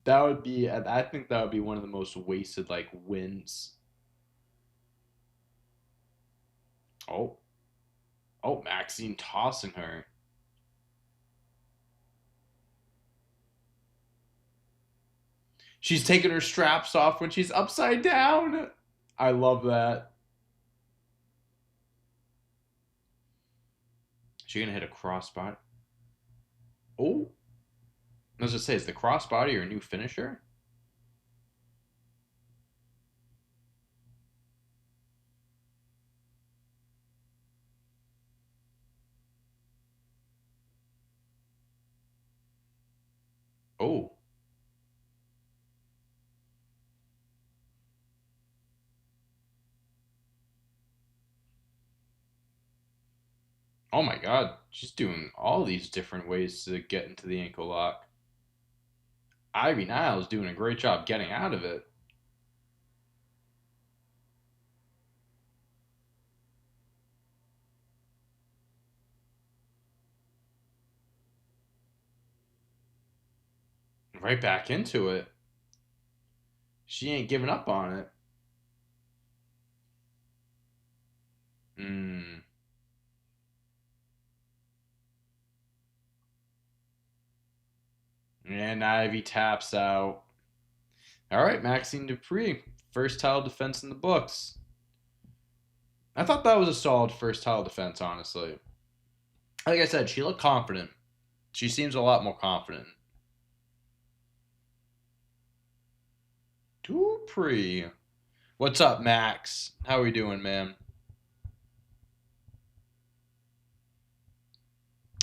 That would be. I think that would be one of the most wasted like wins. Oh, oh, Maxine tossing her. She's taking her straps off when she's upside down. I love that. She gonna hit a crossbody. Oh, I was just say, is the crossbody your new finisher? Oh, Oh my god, she's doing all these different ways to get into the ankle lock. Ivy Niles doing a great job getting out of it. Right back into it. She ain't giving up on it. Hmm. And Ivy taps out. All right, Maxine Dupree, first title defense in the books. I thought that was a solid first title defense, honestly. Like I said, she looked confident. She seems a lot more confident. Dupree. What's up, Max? How are we doing, man?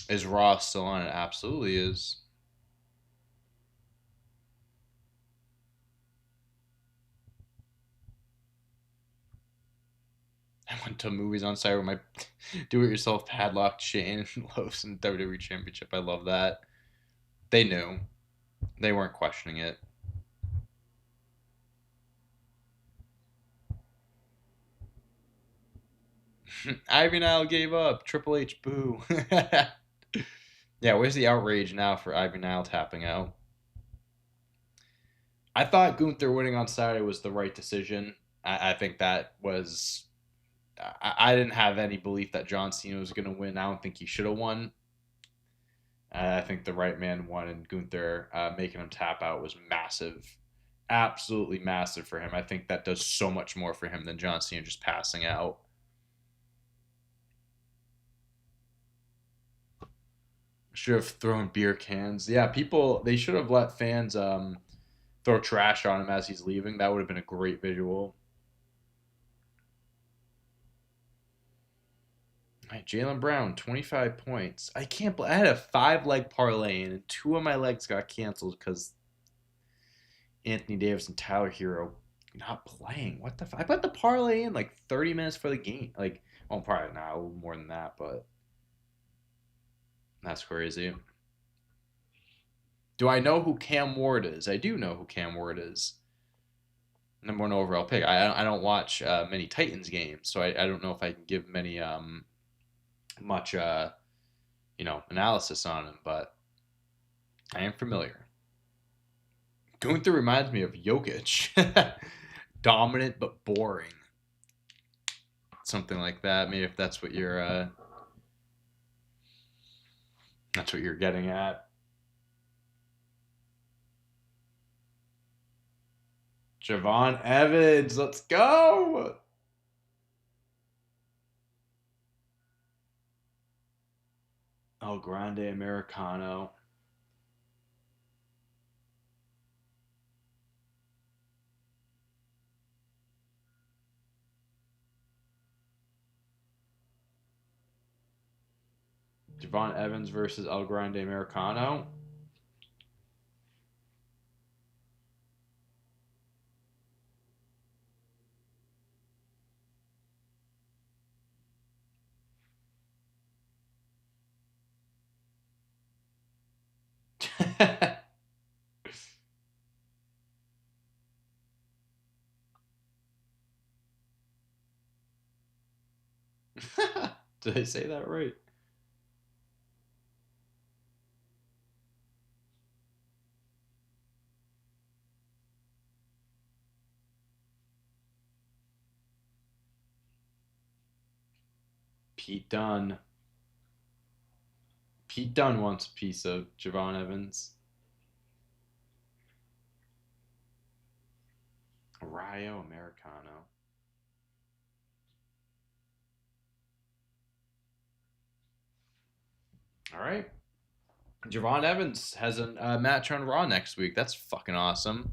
Is Ross still on it? Absolutely is. I went to movies on site with my do-it-yourself padlocked chain and loaves in WWE Championship. I love that. They knew. They weren't questioning it. Ivy Nile gave up. Triple H boo. Yeah, where's the outrage now for Ivy Nile tapping out? I thought Gunther winning on Saturday was the right decision. I think that was. I didn't have any belief that John Cena was going to win. I don't think he should have won. I think the right man won, and Gunther making him tap out was massive. Absolutely massive for him. I think that does so much more for him than John Cena just passing out. Should have thrown beer cans. Yeah, people, they should have let fans throw trash on him as he's leaving. That would have been a great visual. All right, Jalen Brown, 25 points. I can't believe I had a 5 leg parlay and two of my legs got canceled because Anthony Davis and Tyler Hero not playing. What the I put the parlay in like 30 minutes for the game. Like, well, probably not a little more than that, but that's crazy. Do I know who Cam Ward is? I do know who Cam Ward is. Number one overall pick. I don't watch many Titans games, so I don't know if I can give many much analysis on him, but I am familiar. Gunther reminds me of Jokic, dominant but boring, something like that. Maybe if that's what you're getting at. Javon Evans, let's go. El Grande Americano. Javon Evans versus El Grande Americano. Did I say that right? Pete Dunne. Pete Dunne wants a piece of Javon Evans. Rio Americano. All right. Javon Evans has a match on Raw next week. That's fucking awesome.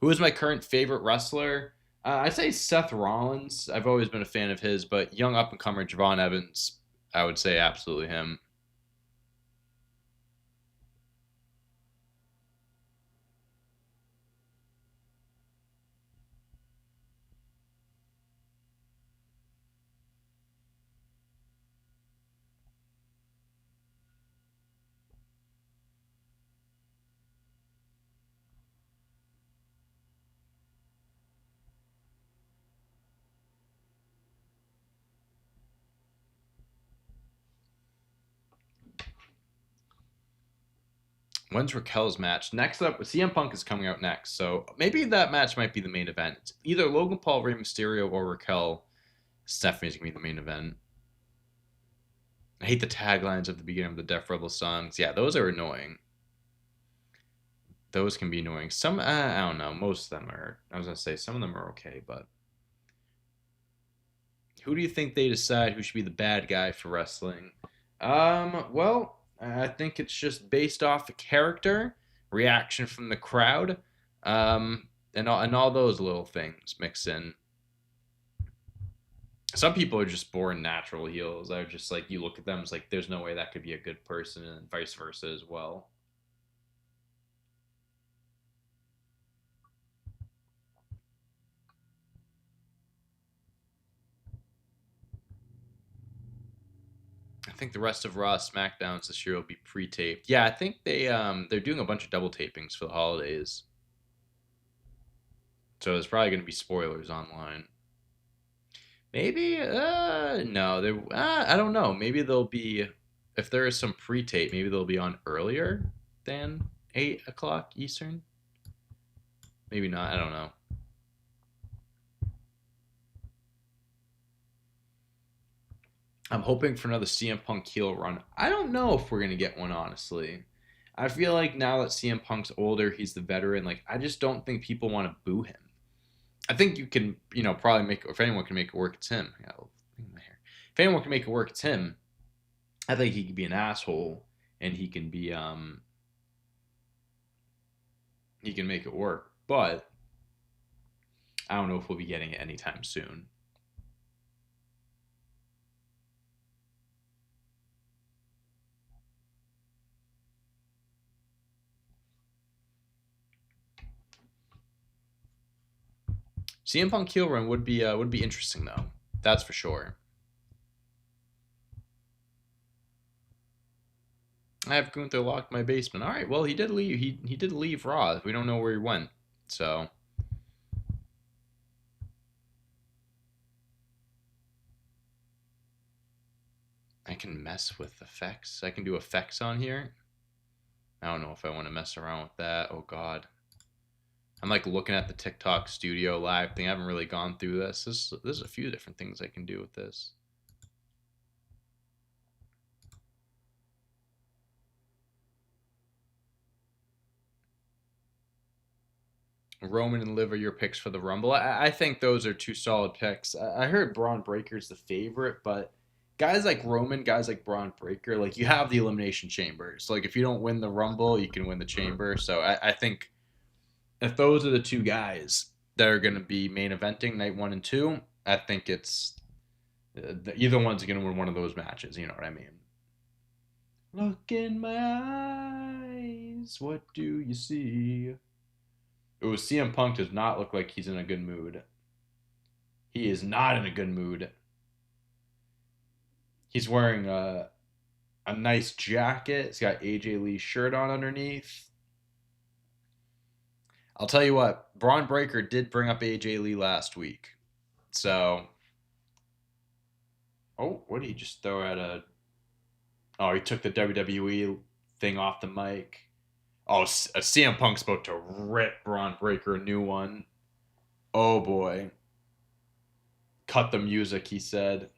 Who is my current favorite wrestler? I'd say Seth Rollins. I've always been a fan of his, but young up and comer Javon Evans, I would say absolutely him. When's Raquel's match? Next up, CM Punk is coming out next, so maybe that match might be the main event. It's either Logan Paul, Rey Mysterio, or Raquel. Stephanie's gonna be the main event. I hate the taglines at the beginning of the Def Rebel songs. Yeah, those are annoying. Those can be annoying. Some, I don't know. Most of them are. I was gonna say some of them are okay, but who do you think they decide who should be the bad guy for wrestling? Well, I think it's just based off the character, reaction from the crowd, and all those little things mix in. Some people are just born natural heels. They're just like you look at them, it's like there's no way that could be a good person, and vice versa as well. I think the rest of Raw SmackDowns this year will be pre-taped. Yeah, I think they're doing a bunch of double tapings for the holidays, so there's probably going to be spoilers online. Maybe no, there I don't know. Maybe they'll be if there is some pre-tape. Maybe they'll be on earlier than 8 o'clock Eastern. Maybe not. I don't know. I'm hoping for another CM Punk heel run. I don't know if we're gonna get one, honestly. I feel like now that CM Punk's older, he's the veteran. Like I just don't think people want to boo him. I think you can, probably make. If anyone can make it work, it's him. Yeah, my hair. If anyone can make it work, it's him. I think he can be an asshole, and he can make it work. But I don't know if we'll be getting it anytime soon. CM Punk heel run would be interesting though. That's for sure. I have Gunther locked in my basement. All right. Well, he did leave. He did leave Raw. We don't know where he went. So I can mess with effects. I can do effects on here. I don't know if I want to mess around with that. Oh God. I'm like looking at the TikTok Studio Live thing. I haven't really gone through this. There's a few different things I can do with this. Roman and Liv are your picks for the Rumble. I think those are two solid picks. I heard Braun Breaker's the favorite, but guys like Roman, guys like Braun Breaker, like you have the Elimination Chamber. So like if you don't win the Rumble, you can win the Chamber. So I think if those are the two guys that are going to be main eventing night 1 and 2, I think it's either one's going to win one of those matches. You know what I mean? Look in my eyes. What do you see? Ooh, CM Punk does not look like he's in a good mood. He is not in a good mood. He's wearing a nice jacket. He's got AJ Lee's shirt on underneath. I'll tell you what, Braun Breaker did bring up AJ Lee last week. So, oh, what did he just throw at a? Oh, he took the WWE thing off the mic. Oh, CM Punk's about to rip Braun Breaker a new one. Oh boy. Cut the music, he said.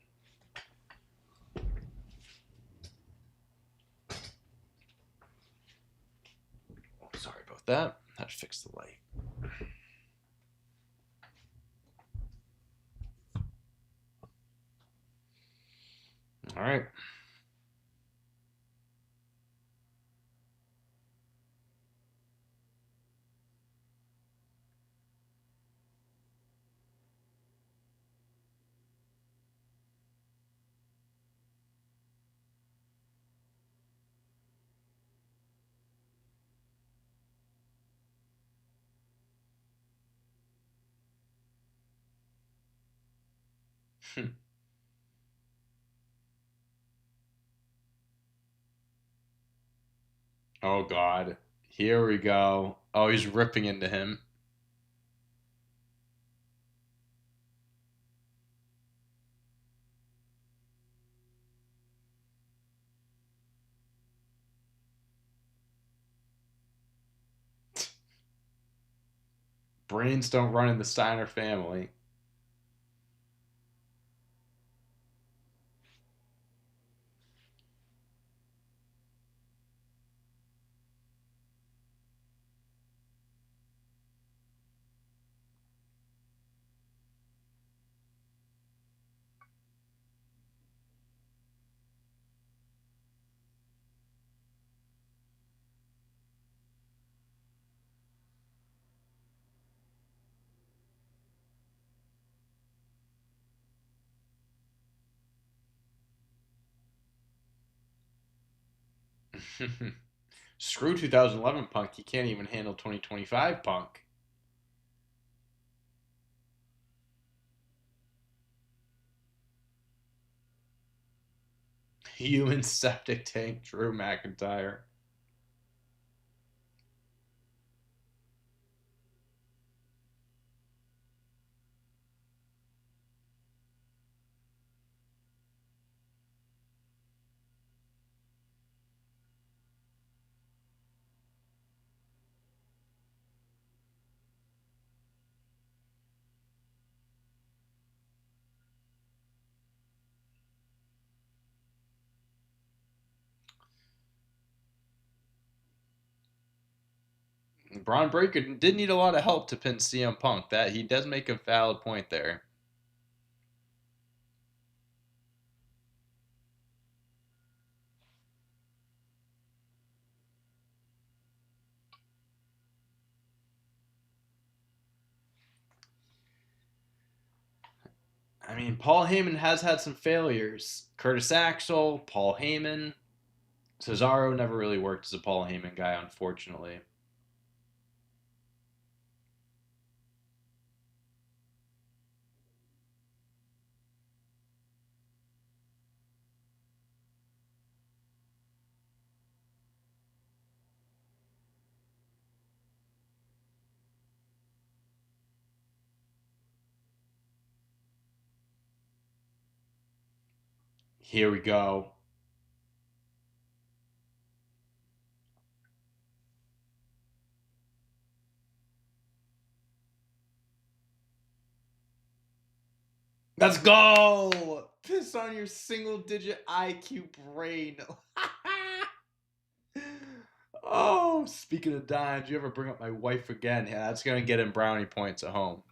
Oh, sorry about that. I had to fix the light. All right. Oh God. Here we go. Oh, he's ripping into him. Brains don't run in the Steiner family. Screw 2011 Punk. He can't even handle 2025 Punk. Human septic tank Drew McIntyre. Braun Breaker did need a lot of help to pin CM Punk. That he does make a valid point there. I mean, Paul Heyman has had some failures. Curtis Axel, Paul Heyman. Cesaro never really worked as a Paul Heyman guy, unfortunately. Here we go. Let's go! Piss on your single digit IQ brain. Oh, speaking of dimes, you ever bring up my wife again? Yeah, that's going to get him brownie points at home.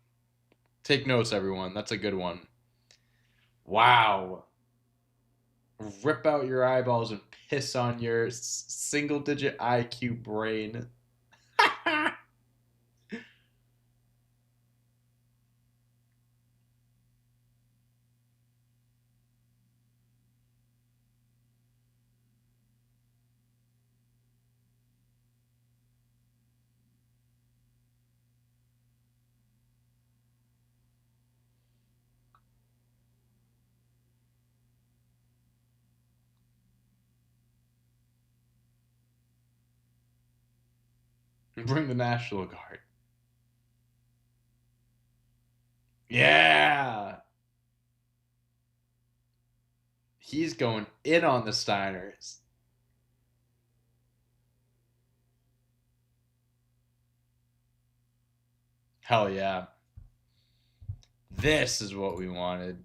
Take notes, everyone. That's a good one. Wow. Rip out your eyeballs and piss on your single digit IQ brain. Bring the National Guard. Yeah. He's going in on the Steiners. Hell yeah. This is what we wanted.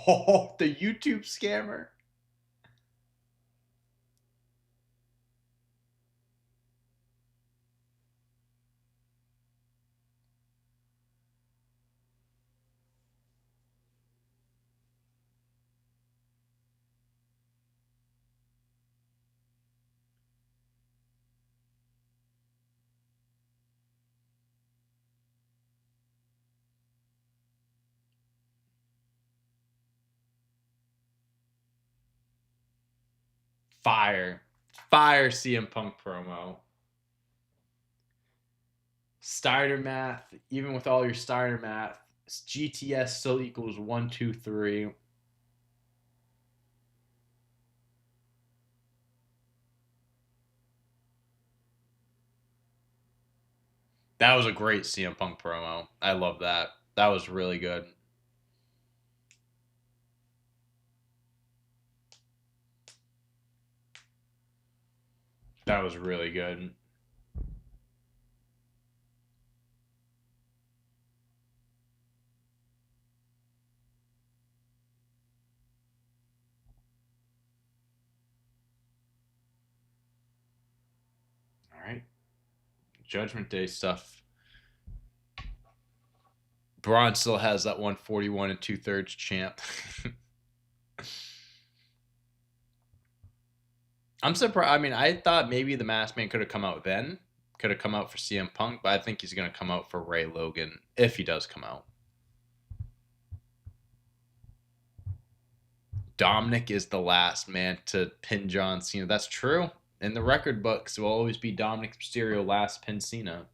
Oh, the YouTube scammer. Fire. Fire CM Punk promo. Steiner math, even with all your Steiner math, GTS still equals 1, 2, 3. That was a great CM Punk promo. I love that. That was really good. That was really good. All right. Judgment Day stuff. Braun still has that 141 and 2/3 champ. I'm surprised. I mean, I thought maybe the Masked Man could have come out then, could have come out for CM Punk, but I think he's going to come out for Ray Logan if he does come out. Dominic is the last man to pin John Cena. That's true. In the record books, it will always be Dominic Mysterio last pin Cena.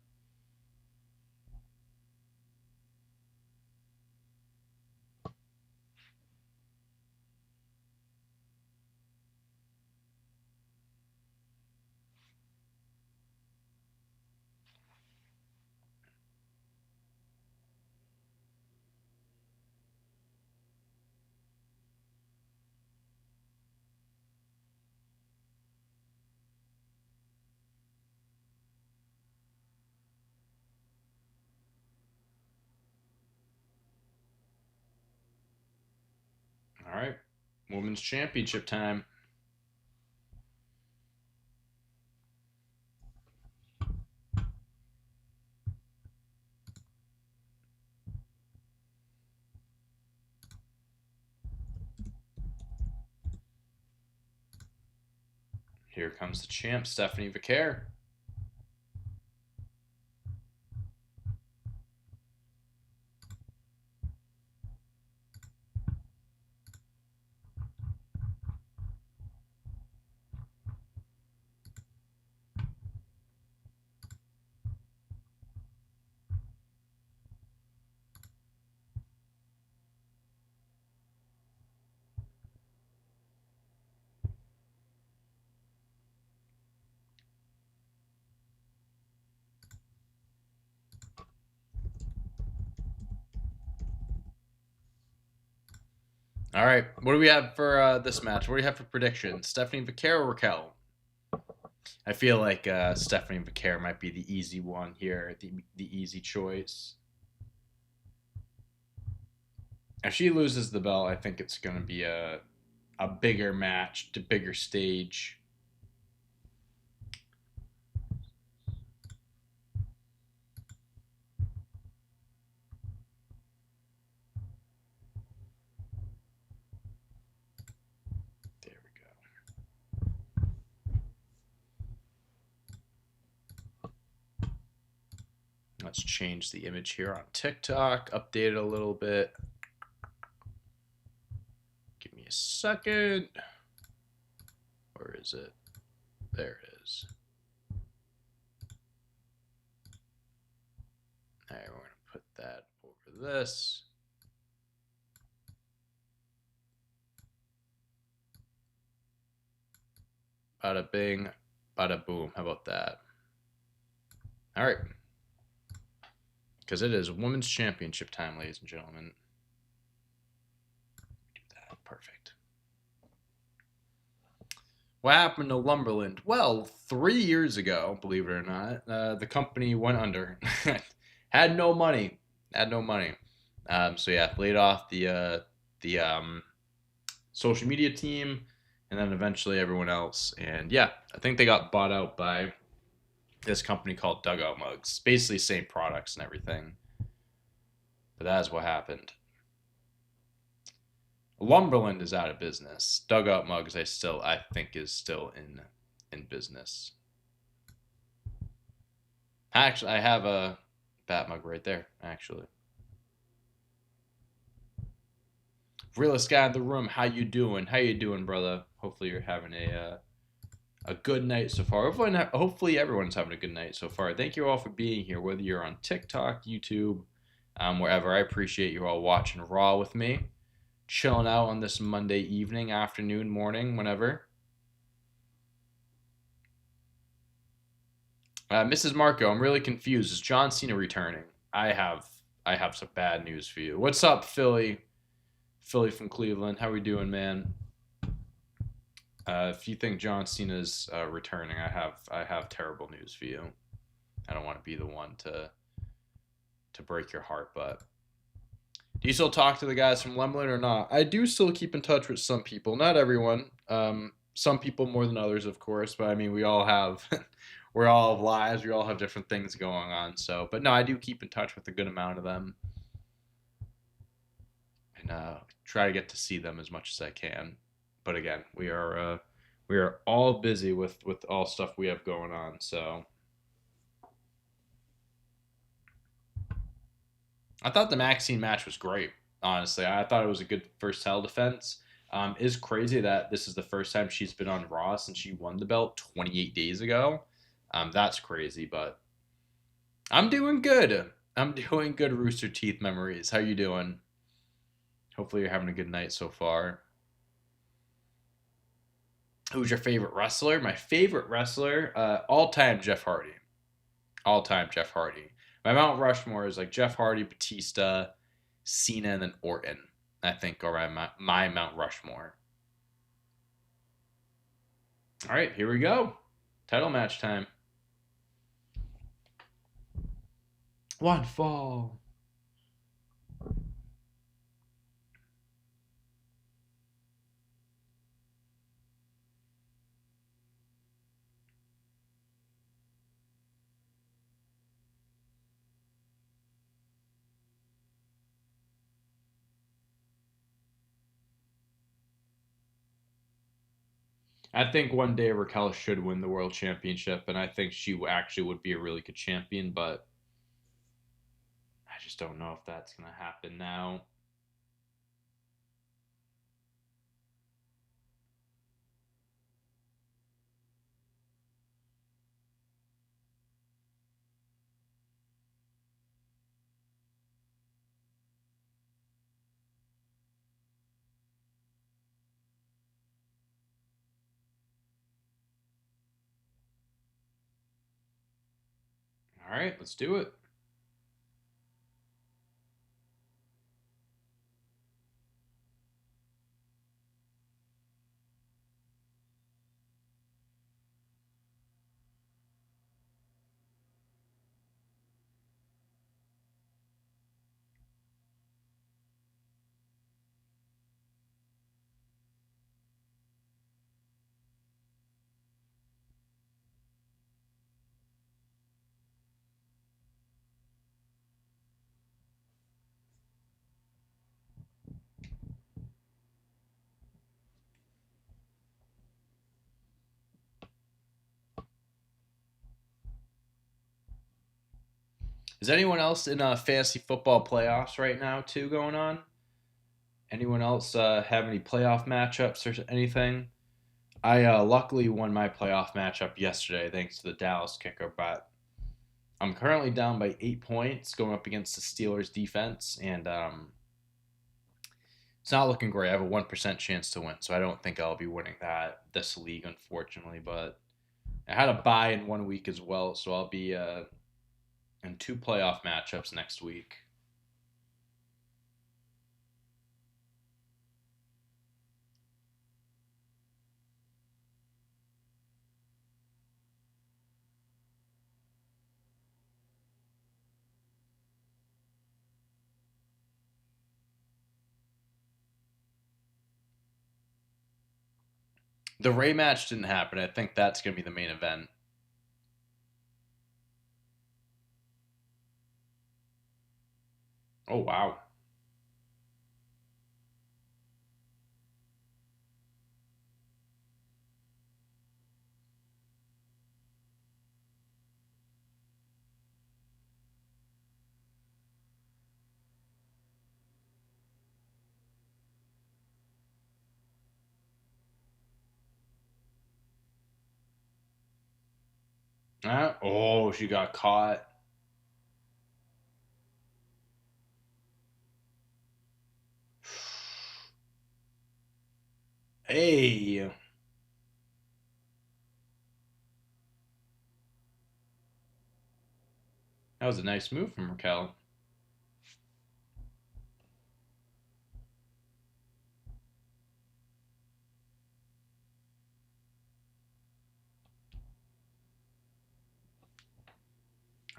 All right. Women's Championship time. Here comes the champ, Stephanie Vaquer. All right. What do we have for this match? What do you have for predictions? Stephanie Vaquer or Raquel? I feel like Stephanie Vaquer might be the easy one here, the easy choice. If she loses the belt, I think it's going to be a bigger match, to bigger stage. There we go. Let's change the image here on TikTok, update it a little bit. Give me a second. Where is it? There it is. All right, we're going to put that over this. Bada bing, bada boom. How about that? All right. Because it is Women's Championship time, ladies and gentlemen. Do that. Perfect. What happened to Lumberland? Well, 3 years ago, believe it or not, the company went under. Had no money. So yeah, laid off the social media team, and then eventually everyone else. And yeah, I think they got bought out by this company called Dugout Mugs. Basically, same products and everything. But that is what happened. Lumberland is out of business. Dugout Mugs, I think is still in business. Actually, I have a bat mug right there. Actually, realest guy in the room. How you doing? How you doing, brother? Hopefully, you're having a good night so far. Hopefully, everyone's having a good night so far. Thank you all for being here, whether you're on TikTok, YouTube, wherever. I appreciate you all watching Raw with me, chilling out on this Monday evening, afternoon, morning, whenever. Mrs. Marco, I'm really confused. Is John Cena returning? I have I have some bad news for you. What's up, Philly? Philly from Cleveland. How we doing, man? If you think John Cena's returning, I have terrible news for you. I don't want to be the one to break your heart, but do you still talk to the guys from Lemlin or not? I do still keep in touch with some people, not everyone. Some people more than others, of course, but I mean, we all have we all have lives, we all have different things going on. So, but no, I do keep in touch with a good amount of them, and try to get to see them as much as I can. But again, we are all busy with all stuff we have going on. So I thought the Maxine match was great. Honestly, I thought it was a good first title defense. It's crazy that this is the first time she's been on Raw since she won the belt 28 days ago. That's crazy, but I'm doing good. I'm doing good. Rooster Teeth memories. How you doing? Hopefully you're having a good night so far. Who's your favorite wrestler? My favorite wrestler, all time Jeff Hardy. All time Jeff Hardy. My Mount Rushmore is like Jeff Hardy, Batista, Cena, and then Orton. I think are my Mount Rushmore. All right, here we go. Title match time. One fall. I think one day Raquel should win the world championship, and I think she actually would be a really good champion, but I just don't know if that's going to happen now. All right, let's do it. Is anyone else in fantasy football playoffs right now too going on? Anyone else have any playoff matchups or anything? I luckily won my playoff matchup yesterday thanks to the Dallas kicker, but I'm currently down by 8 points going up against the Steelers defense, and it's not looking great. I have a 1% chance to win, so I don't think I'll be winning this league, unfortunately. But I had a bye in 1 week as well, so I'll be in two playoff matchups next week. The Ray match didn't happen. I think that's going to be the main event. Oh, wow. Oh, she got caught. Hey. That was a nice move from Raquel.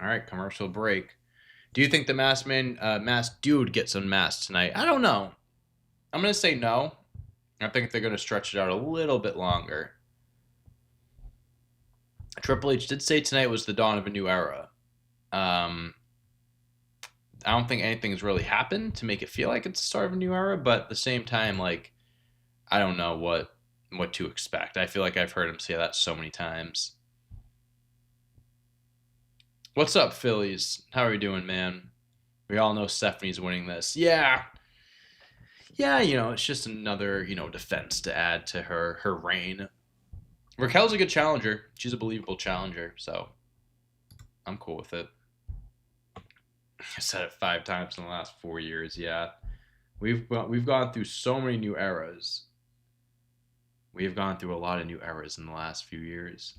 All right, commercial break. Do you think the masked dude gets unmasked tonight? I don't know. I'm gonna say no. I think they're gonna stretch it out a little bit longer. Triple H did say tonight was the dawn of a new era. Um, I don't think anything has really happened to make it feel like it's the start of a new era, but at the same time, like I don't know what to expect. I feel like I've heard him say that so many times. What's up, Phillies? How are you doing, man? We all know Stephanie's winning this. Yeah, yeah. It's just another defense to add to her reign. Raquel's a good challenger. She's a believable challenger, so I'm cool with it. I said it 5 times in the last 4 years. Yeah, we've gone through so many new eras. We have gone through a lot of new eras in the last few years.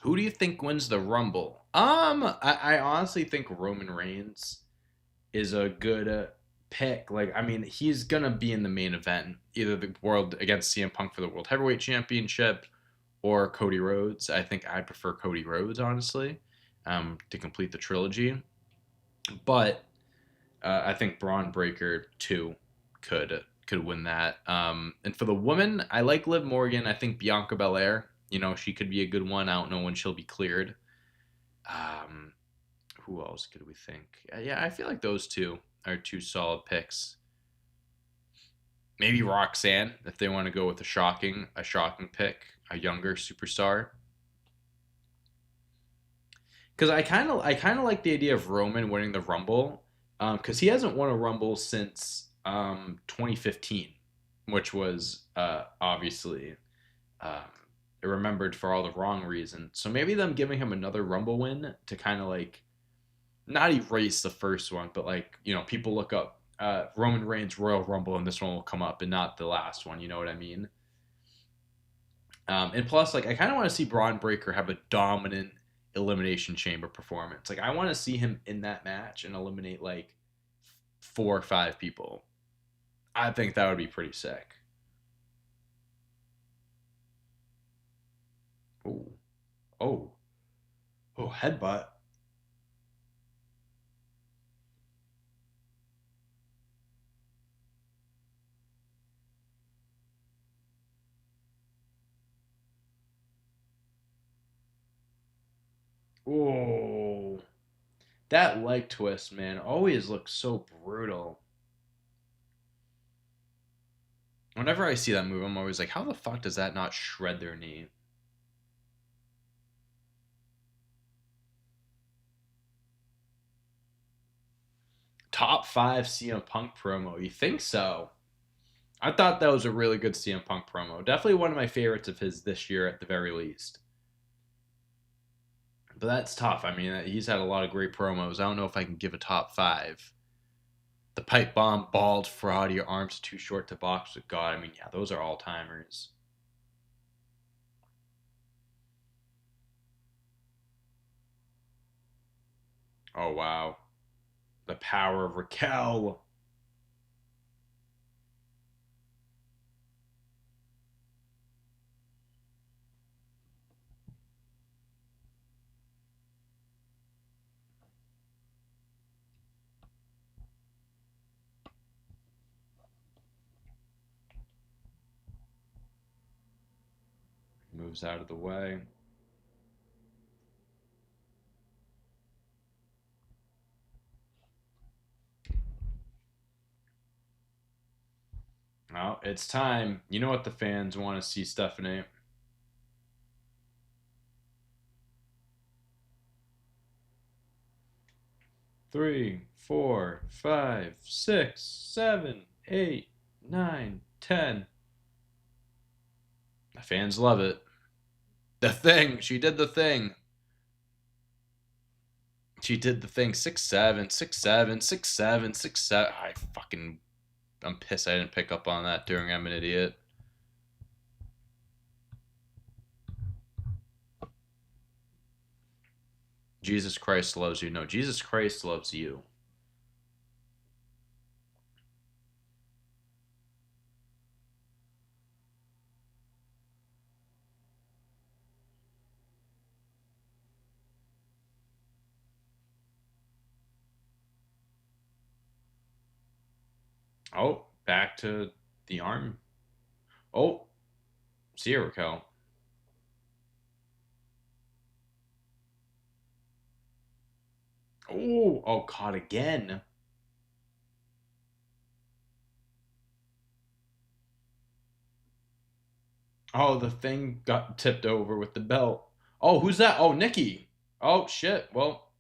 Who do you think wins the Rumble? I honestly think Roman Reigns is a good pick. Like, I mean, he's gonna be in the main event, either the world against CM Punk for the World Heavyweight Championship or Cody Rhodes. I think I prefer Cody Rhodes, honestly, to complete the trilogy. But I think Braun Breaker too could win that. And for the woman, I like Liv Morgan. I think Bianca Belair. She could be a good one. I don't know when she'll be cleared. Um, who else could we think? Yeah, I feel like those two are two solid picks. Maybe Roxanne if they want to go with a shocking pick, a younger superstar. Because I kind of like the idea of Roman winning the Rumble, because he hasn't won a Rumble since 2015, which was obviously um, remembered for all the wrong reasons. So maybe them giving him another Rumble win to kind of like not erase the first one, but like people look up Roman Reigns Royal Rumble and this one will come up and not the last one. You know what I mean? And plus, like, I kind of want to see Braun Breaker have a dominant elimination chamber performance. Like, I want to see him in that match and eliminate like 4 or 5 people. I think that would be pretty sick. Oh, oh, oh, headbutt. Oh, that leg twist, man, always looks so brutal. Whenever I see that move, I'm always like, how the fuck does that not shred their knee? Top 5 CM Punk promo. You think so? I thought that was a really good CM Punk promo. Definitely one of my favorites of his this year at the very least. But that's tough. I mean, he's had a lot of great promos. I don't know if I can give a top 5. The pipe bomb, bald fraud, your arms too short to box with God. I mean, yeah, those are all timers. Oh, wow. The power of Raquel moves out of the way. Oh, it's time. You know what the fans want to see, Stephanie? 3, 4, 5, 6, 7, 8, 9, 10. The fans love it. The thing. She did the thing. She did the thing. 6, 7, 6, 7, 6, 7, 6, 7. I'm pissed I didn't pick up on that during I'm an Idiot. Jesus Christ loves you. No, Jesus Christ loves you. Oh, back to the arm. Oh, see you, Raquel. Oh, caught again. Oh, the thing got tipped over with the belt. Oh, who's that? Oh, Nikki. Oh, shit. Well,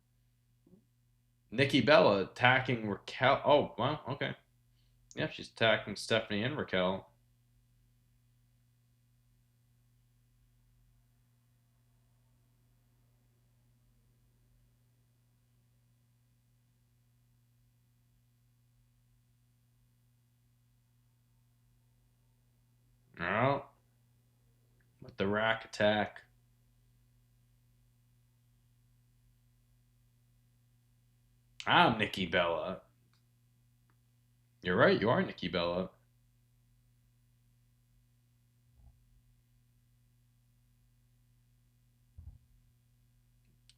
Nikki Bella attacking Raquel. Oh, well, okay. Yeah, she's attacking Stephanie and Raquel. Oh, with the rack attack. I'm Nikki Bella. You're right, you are Nikki Bella.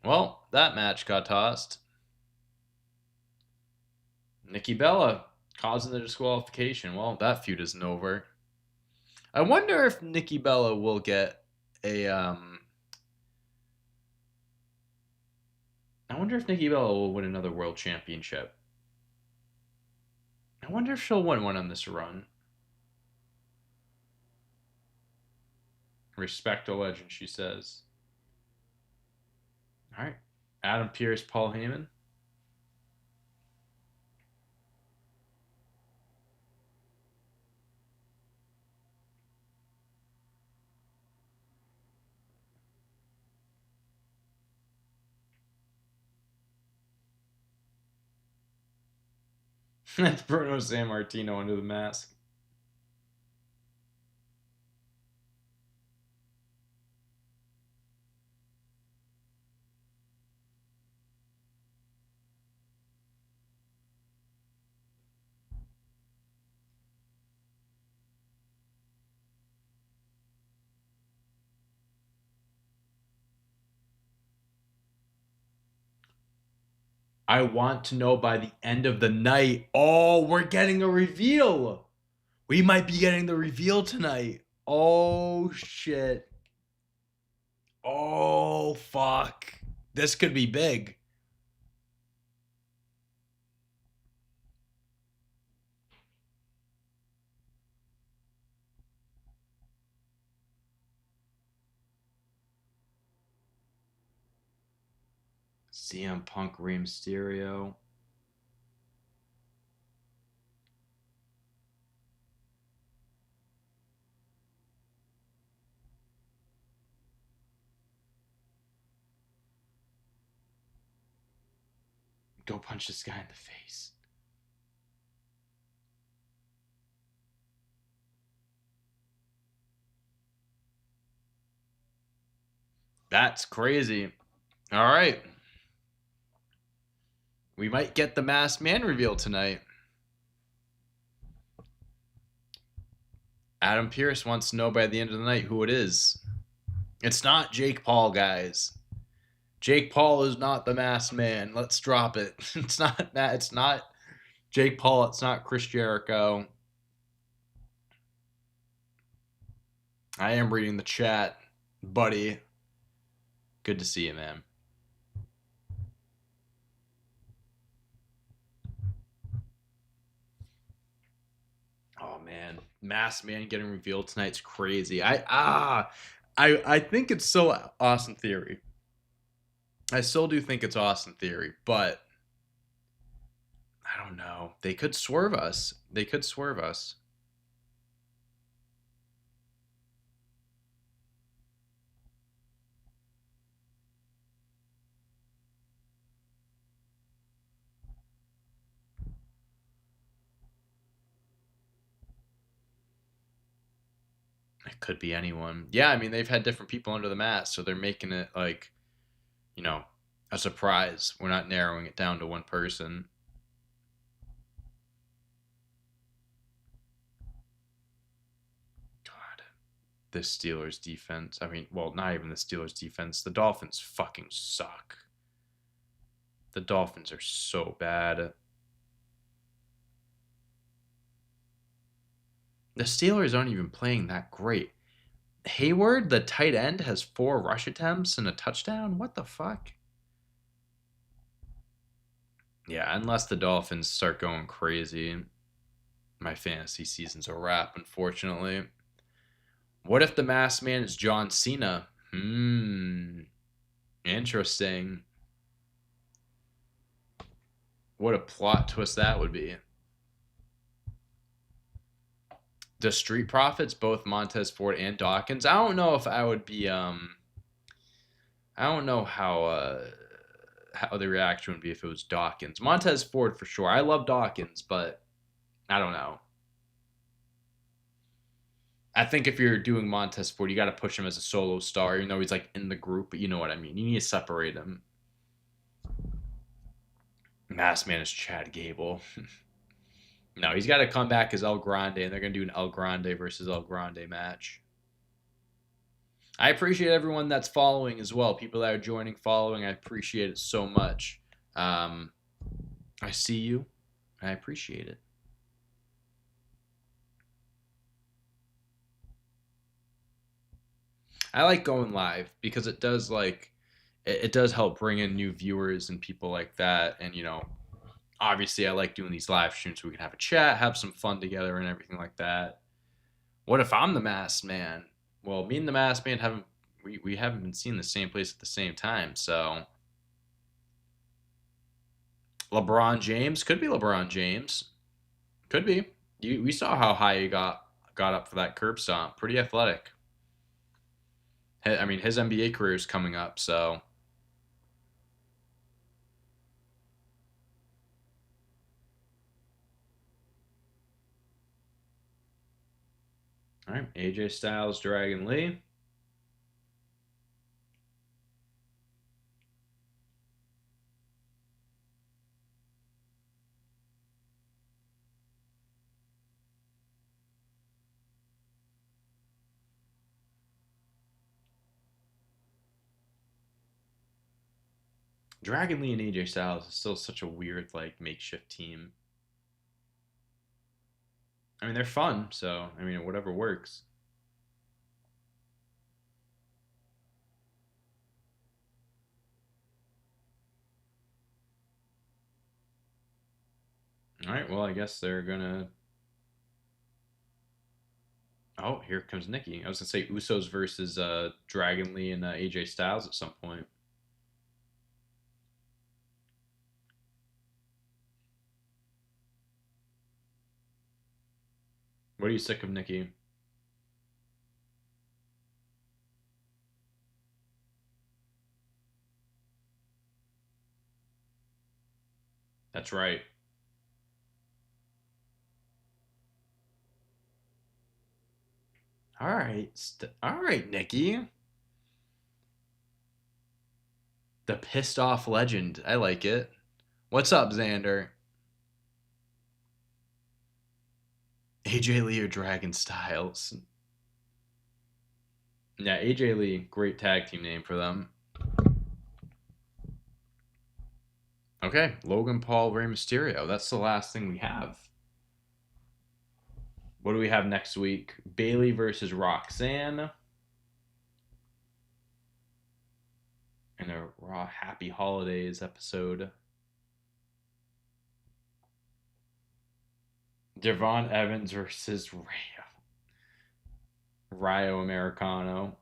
Well, that match got tossed. Nikki Bella causing the disqualification. Well, that feud isn't over. I wonder if Nikki Bella will get a I wonder if Nikki Bella will win another world championship. I wonder if she'll win one on this run. Respect a legend, she says. All right. Adam Pearce, Paul Heyman. That's Bruno Sammartino under the mask. I want to know by the end of the night. Oh, we're getting a reveal. We might be getting the reveal tonight. Oh, shit. Oh, fuck. This could be big. CM Punk, Rey Mysterio. Go punch this guy in the face. That's crazy. All right. We might get the masked man reveal tonight. Adam Pearce wants to know by the end of the night who it is. It's not Jake Paul, guys. Jake Paul is not the masked man. Let's drop it. It's not that. It's not Jake Paul. It's not Chris Jericho. I am reading the chat, buddy. Good to see you, man. Oh man, Masked Man getting revealed tonight's crazy. I think it's so Austin Theory. I still do think it's Austin Theory, but I don't know. They could swerve us. They could swerve us. It could be anyone. Yeah, I mean they've had different people under the mask, so they're making it like, you know, a surprise. We're not narrowing it down to one person. God, the Steelers defense. I mean, well, not even the Steelers defense. The Dolphins fucking suck. The Dolphins are so bad. The Steelers aren't even playing that great. Hayward, the tight end, has 4 rush attempts and a touchdown. What the fuck? Yeah, unless the Dolphins start going crazy, my fantasy season's a wrap, unfortunately. What if the masked man is John Cena? Interesting. What a plot twist that would be. The Street Profits, both Montez Ford and Dawkins. I don't know if I would be I don't know how the reaction would be if it was Dawkins. Montez Ford for sure. I love Dawkins, but I don't know. I think if you're doing Montez Ford, you got to push him as a solo star, even though he's like in the group. But you know what I mean. You need to separate him. Masked Man is Chad Gable. No, he's got to come back as El Grande, and they're gonna do an El Grande versus El Grande match. I appreciate everyone that's following as well. People that are joining, following. I appreciate it so much. I see you. I appreciate it. I like going live because it does it does help bring in new viewers and people like that. And obviously I like doing these live streams so we can have a chat, have some fun together, and everything like that. What if I'm the masked man? Well, me and the masked man we haven't been seen the same place at the same time. So LeBron James could be LeBron James. Could be. We saw how high he got up for that curb stomp. Pretty athletic. I mean, his NBA career is coming up, so. All right, AJ Styles, Dragon Lee. Dragon Lee and AJ Styles is still such a weird, makeshift team. I mean, they're fun, so, I mean, whatever works. All right, well, I guess they're gonna. Oh, here comes Nikki. I was gonna say Usos versus Dragon Lee and AJ Styles at some point. What are you sick of, Nikki? That's right. All right, all right, Nikki. The pissed off legend. I like it. What's up, Xander? AJ Lee or Dragon Styles? Yeah, AJ Lee, great tag team name for them. Okay, Logan Paul, Rey Mysterio. That's the last thing we have. What do we have next week? Bailey versus Roxanne. In a Raw Happy Holidays episode. Devon Evans versus Rhea. Rio Americano,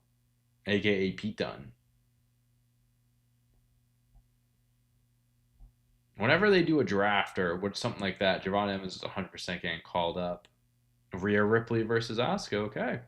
aka Pete Dunne. Whenever they do a draft or something like that, Javon Evans is 100% getting called up. Rhea Ripley versus Asuka. Okay.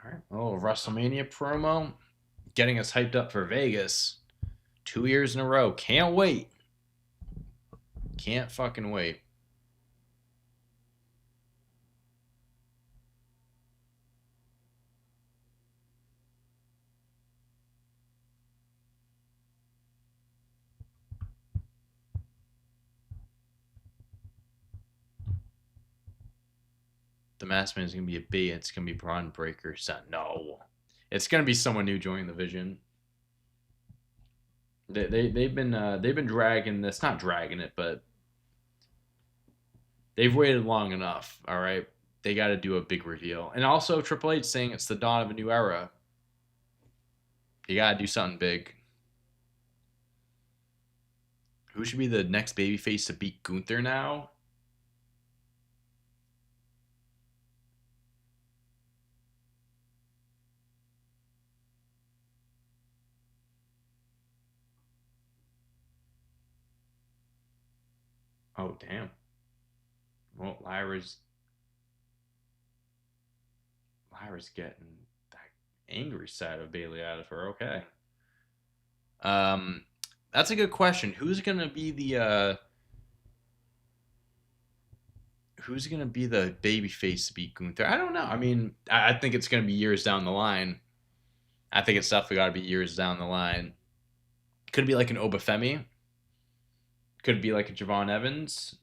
All right. Oh, WrestleMania promo. Getting us hyped up for Vegas. 2 years in a row. Can't wait. Can't fucking wait. The Masked Man is going to be a B. It's going to be Braun Breaker. Son. No. It's going to be someone new joining the Vision. They've been dragging this, not dragging it, but they've waited long enough. All right, they got to do a big reveal, and also Triple H saying it's the dawn of a new era. You got to do something big. Who should be the next babyface to beat Gunther now? Oh damn. Well, Lyra's getting that angry side of Bailey out of her. Okay. Um, that's a good question. Who's gonna be the baby face to beat Gunther? I don't know. I mean, I think it's gonna be years down the line. I think it's definitely got to be years down the line. Could it be like an Obafemi? Could it be like a Javon Evans?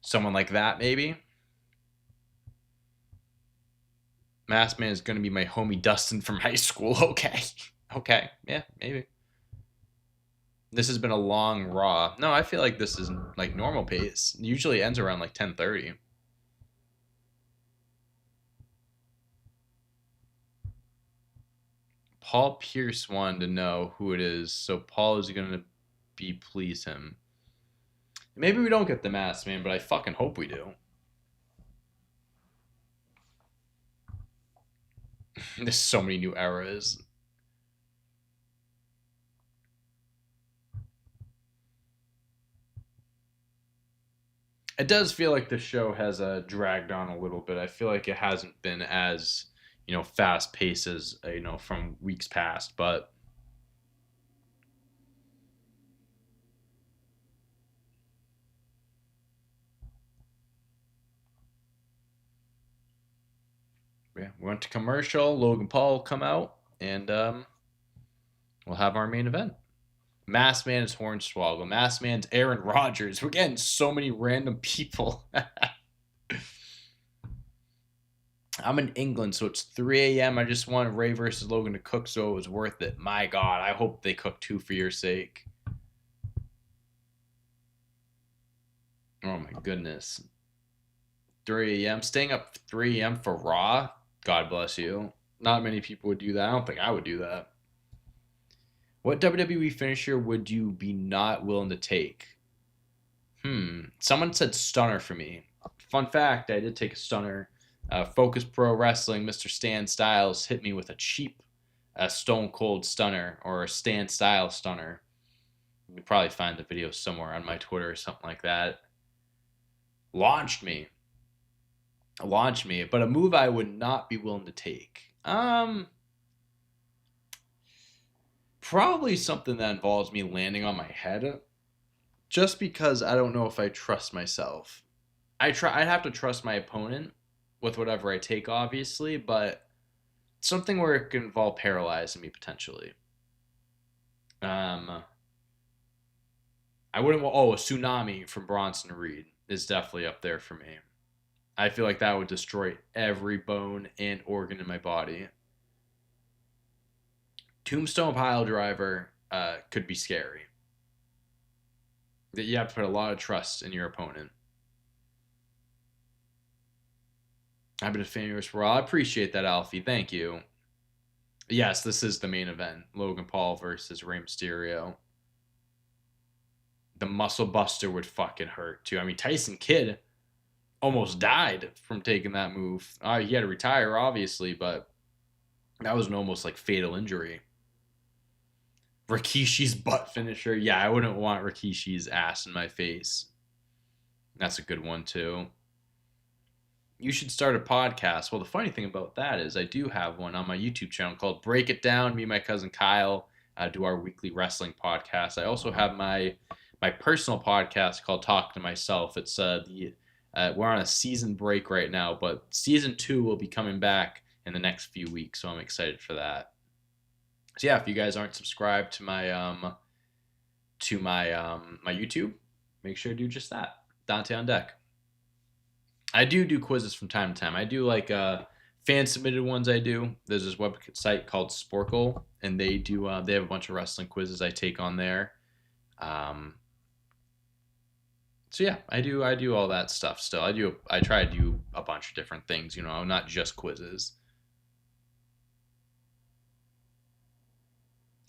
Someone like that, maybe. Masked Man is gonna be my homie Dustin from high school. Okay, okay, yeah, maybe. This has been a long Raw. No, I feel like this is like normal pace. It usually ends around like 10:30. Paul Pierce wanted to know who it is, so Paul is gonna be please him. Maybe we don't get the Masked Man, but I fucking hope we do. There's so many new eras. It does feel like the show has dragged on a little bit. I feel like it hasn't been as fast paced as from weeks past, but yeah, we went to commercial. Logan Paul will come out, and we'll have our main event. Masked Man is Hornswoggle. Masked Man's Aaron Rodgers. We're getting so many random people. I'm in England, so it's 3 a.m. I just wanted Ray versus Logan to cook, so it was worth it. My God, I hope they cook too for your sake. Oh my goodness. 3 a.m. Staying up 3 a.m. for Raw. God bless you. Not many people would do that. I don't think I would do that. What WWE finisher would you be not willing to take? Someone said stunner for me. Fun fact, I did take a stunner. Focus Pro Wrestling, Mr. Stan Styles hit me with a cheap Stone Cold stunner or a Stan Style stunner. You can probably find the video somewhere on my Twitter or something like that. Launched me. But a move I would not be willing to take. Probably something that involves me landing on my head, just because I don't know if I trust myself. I'd have to trust my opponent with whatever I take, obviously, but something where it can involve paralyzing me potentially. Um, I wouldn't want. Oh, a tsunami from Bronson Reed is definitely up there for me. I feel like that would destroy every bone and organ in my body. Tombstone pile driver could be scary. That you have to put a lot of trust in your opponent. I've been a fan of yours for a while. I appreciate that, Alfie. Thank you. Yes, this is the main event. Logan Paul versus Rey Mysterio. The muscle buster would fucking hurt too. I mean, Tyson Kidd almost died from taking that move. He had to retire, obviously, but that was an almost like fatal injury. Rikishi's butt finisher. Yeah, I wouldn't want Rikishi's ass in my face. That's a good one too. You should start a podcast. Well, the funny thing about that is I do have one on my YouTube channel called Break It Down. Me and my cousin Kyle do our weekly wrestling podcast. I also have my personal podcast called Talk to Myself. It's we're on a season break right now, but season 2 will be coming back in the next few weeks, so I'm excited for that. So yeah, if you guys aren't subscribed to my my YouTube, make sure to do just that. Dante on deck. I do quizzes from time to time. I do like fan submitted ones. I do. There's this website called Sporkle, and they do they have a bunch of wrestling quizzes I take on there. So yeah, I do all that stuff still. I try to do a bunch of different things, not just quizzes.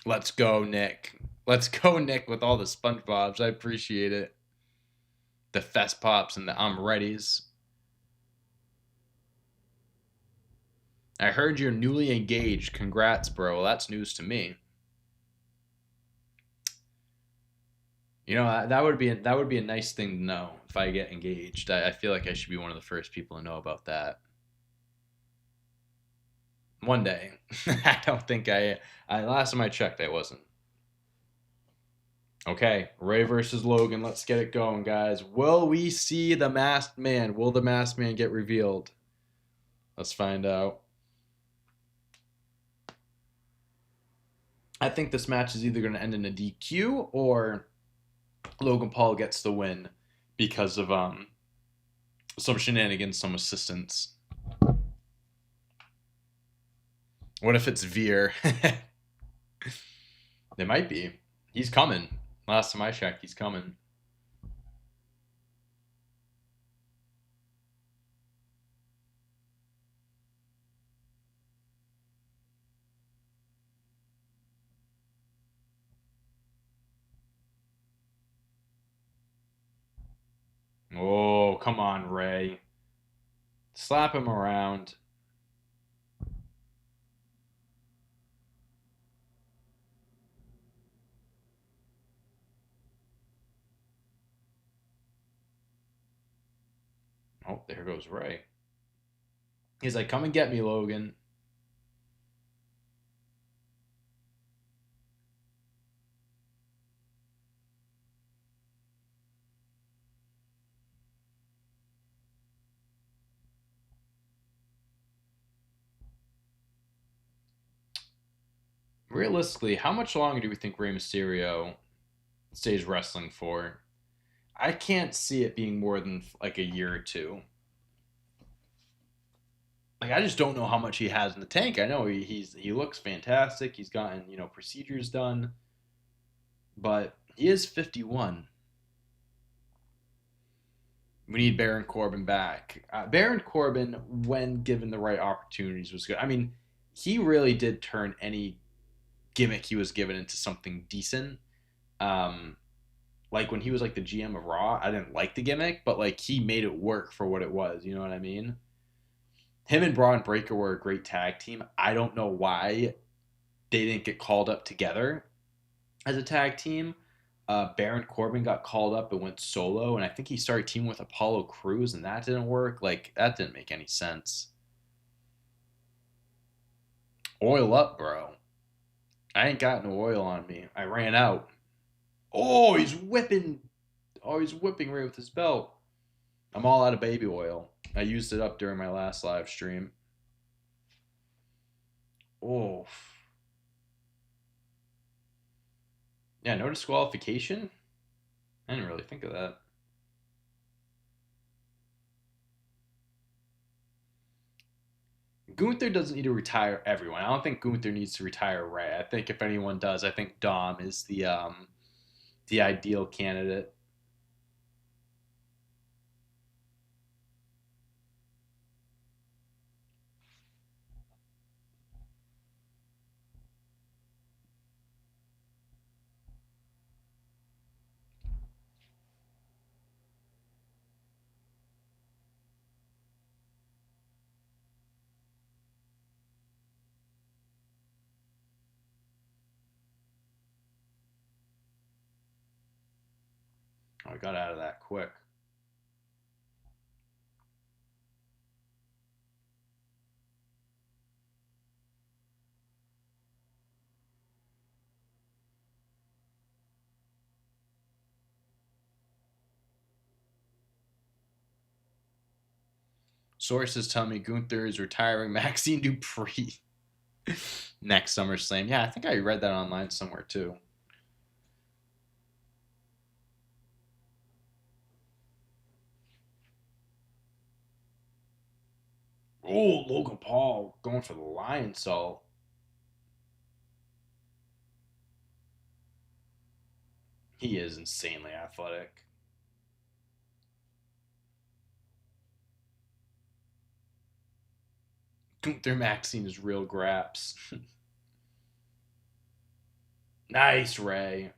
Let's go, Nick. Let's go, Nick, with all the SpongeBob's. I appreciate it. The Fest Pops and the I'm Readies. I heard you're newly engaged. Congrats, bro. Well, that's news to me. That would be a nice thing to know if I get engaged. I feel like I should be one of the first people to know about that. One day. I don't think I last time I checked I wasn't. Okay, Ray versus Logan. Let's get it going, guys. Will we see the masked man? Will the masked man get revealed? Let's find out. I think this match is either going to end in a DQ or Logan Paul gets the win because of some shenanigans, some assistance. What if it's Veer? It might be. He's coming. Last time I checked, he's coming. Oh, come on, Ray. Slap him around. Oh, there goes Ray. He's like, come and get me, Logan. Realistically, how much longer do we think Rey Mysterio stays wrestling for? I can't see it being more than like a year or two. Like I just don't know how much he has in the tank. I know he looks fantastic. He's gotten procedures done, but he is 51. We need Baron Corbin back. Baron Corbin, when given the right opportunities, was good. I mean, he really did turn any gimmick he was given into something decent. Um, like when he was like the GM of Raw, I didn't like the gimmick, but like he made it work for what it was. You know what I mean? Him and Braun Breaker were a great tag team. I don't know why they didn't get called up together as a tag team. Baron Corbin got called up and went solo, and I think he started teaming with Apollo Crews, and that didn't work. Like that didn't make any sense. Oil up, bro. I ain't got no oil on me. I ran out. Oh, he's whipping. Oh, he's whipping Ray with his belt. I'm all out of baby oil. I used it up during my last live stream. Oh. Yeah, no disqualification? I didn't really think of that. Gunther doesn't need to retire everyone. I don't think Gunther needs to retire Ray. I think if anyone does, I think Dom is the ideal candidate. Oh, I got out of that quick. Sources tell me Gunther is retiring Maxine Dupree next SummerSlam. Yeah, I think I read that online somewhere too. Oh, Logan Paul going for the lion salt. He is insanely athletic. Gunther Maxine is real graps. Nice, Ray.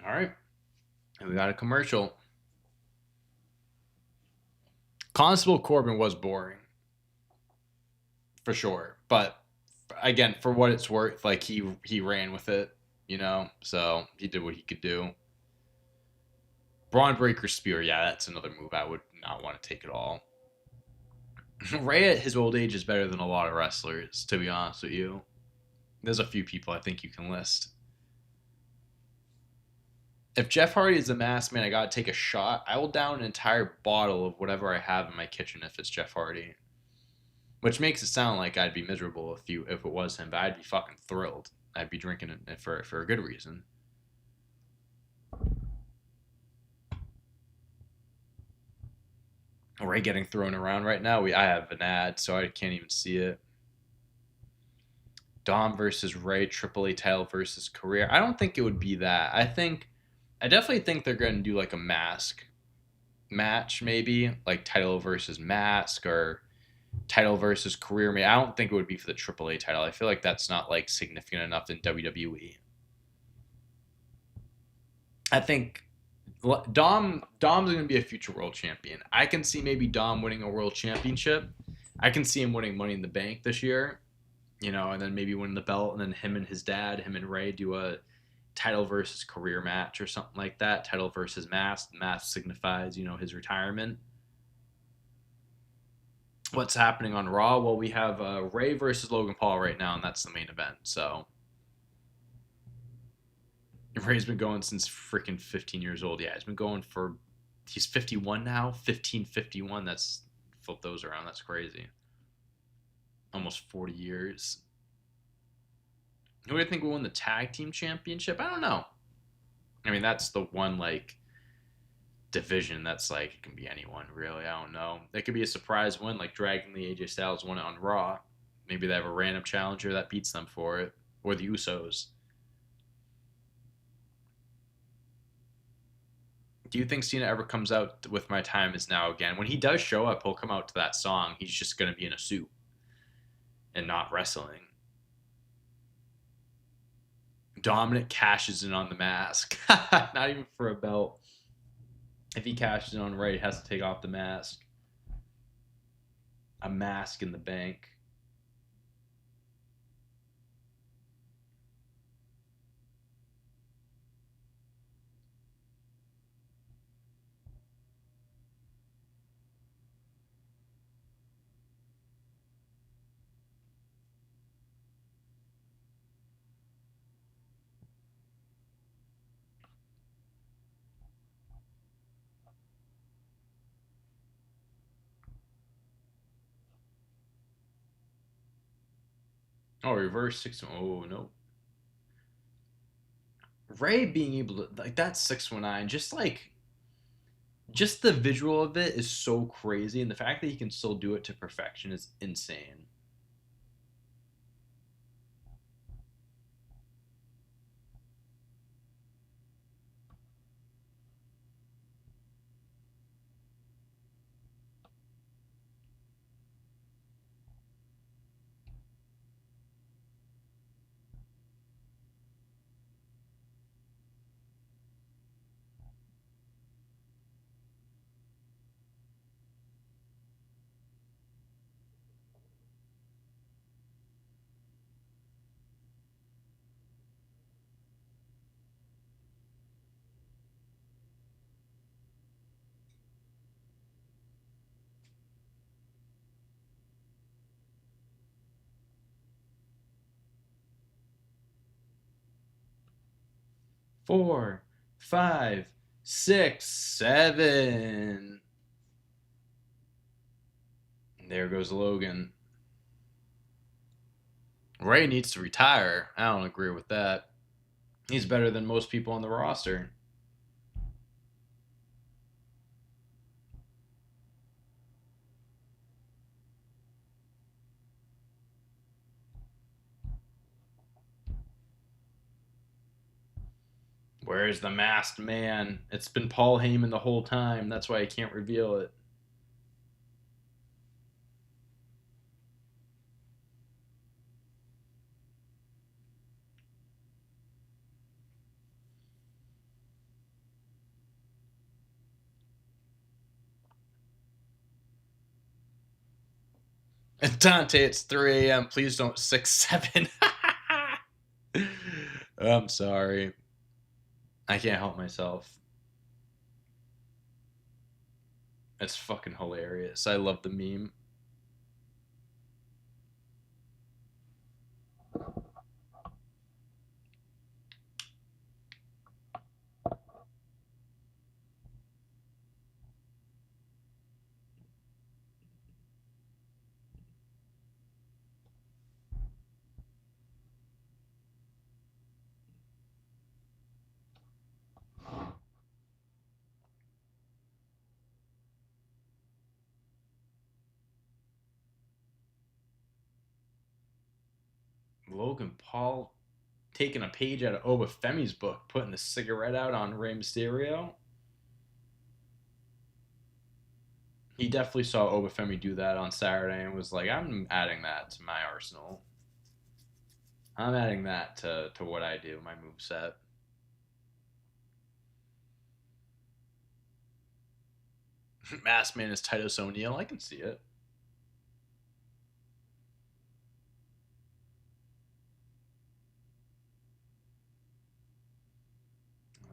All right. And we got a commercial. Constable Corbin was boring. For sure. But again, for what it's worth, like he ran with it, so he did what he could do. Braun Breaker Spear, yeah, that's another move I would not want to take at all. Ray at his old age is better than a lot of wrestlers, to be honest with you. There's a few people I think you can list. If Jeff Hardy is the masked man, I gotta take a shot. I will down an entire bottle of whatever I have in my kitchen if it's Jeff Hardy. Which makes it sound like I'd be miserable if it was him, but I'd be fucking thrilled. I'd be drinking it for a good reason. Ray getting thrown around right now. I have an ad, so I can't even see it. Dom versus Ray, Triple A title versus career. I don't think it would be that. I definitely think they're going to do like a mask match, maybe like title versus mask or title versus career. I don't think it would be for the Triple A title. I feel like that's not like significant enough in WWE. I think Dom's going to be a future world champion. I can see maybe Dom winning a world championship. I can see him winning Money in the Bank this year, and then maybe winning the belt, and then him and his dad, him and Ray, do a title versus career match or something like that. Title versus mask. Mask signifies, his retirement. What's happening on Raw? Well, we have Ray versus Logan Paul right now, and that's the main event. So Ray's been going since freaking 15 years old. Yeah, he's been going he's 51 now. 1551. That's, flip those around. That's crazy. Almost 40 years. Who do you think will win the tag team championship? I don't know. I mean, that's the one like division that's like it can be anyone really. I don't know. It could be a surprise win, like Dragon Lee, AJ Styles won it on Raw. Maybe they have a random challenger that beats them for it, or the Usos. Do you think Cena ever comes out with "My Time Is Now" again? When he does show up, he'll come out to that song. He's just gonna be in a suit and not wrestling. Dominic cashes in on the mask. Not even for a belt. If he cashes in on Ray, he has to take off the mask. A mask in the bank. Oh, reverse 6. Oh, no. Ray being able to, like, that 619, just the visual of it is so crazy. And the fact that he can still do it to perfection is insane. Four, five, six, seven. There goes Logan. Ray needs to retire. I don't agree with that. He's better than most people on the roster. Where's the masked man? It's been Paul Heyman the whole time. That's why I can't reveal it. And Dante, it's 3 a.m. Please don't 6-7. I'm sorry. I can't help myself. It's fucking hilarious. I love the meme. Logan Paul taking a page out of Obafemi's book, putting the cigarette out on Rey Mysterio. He definitely saw Obafemi do that on Saturday and was like, I'm adding that to my arsenal. I'm adding that to what I do, my move set. Masked Man is Titus O'Neil. I can see it.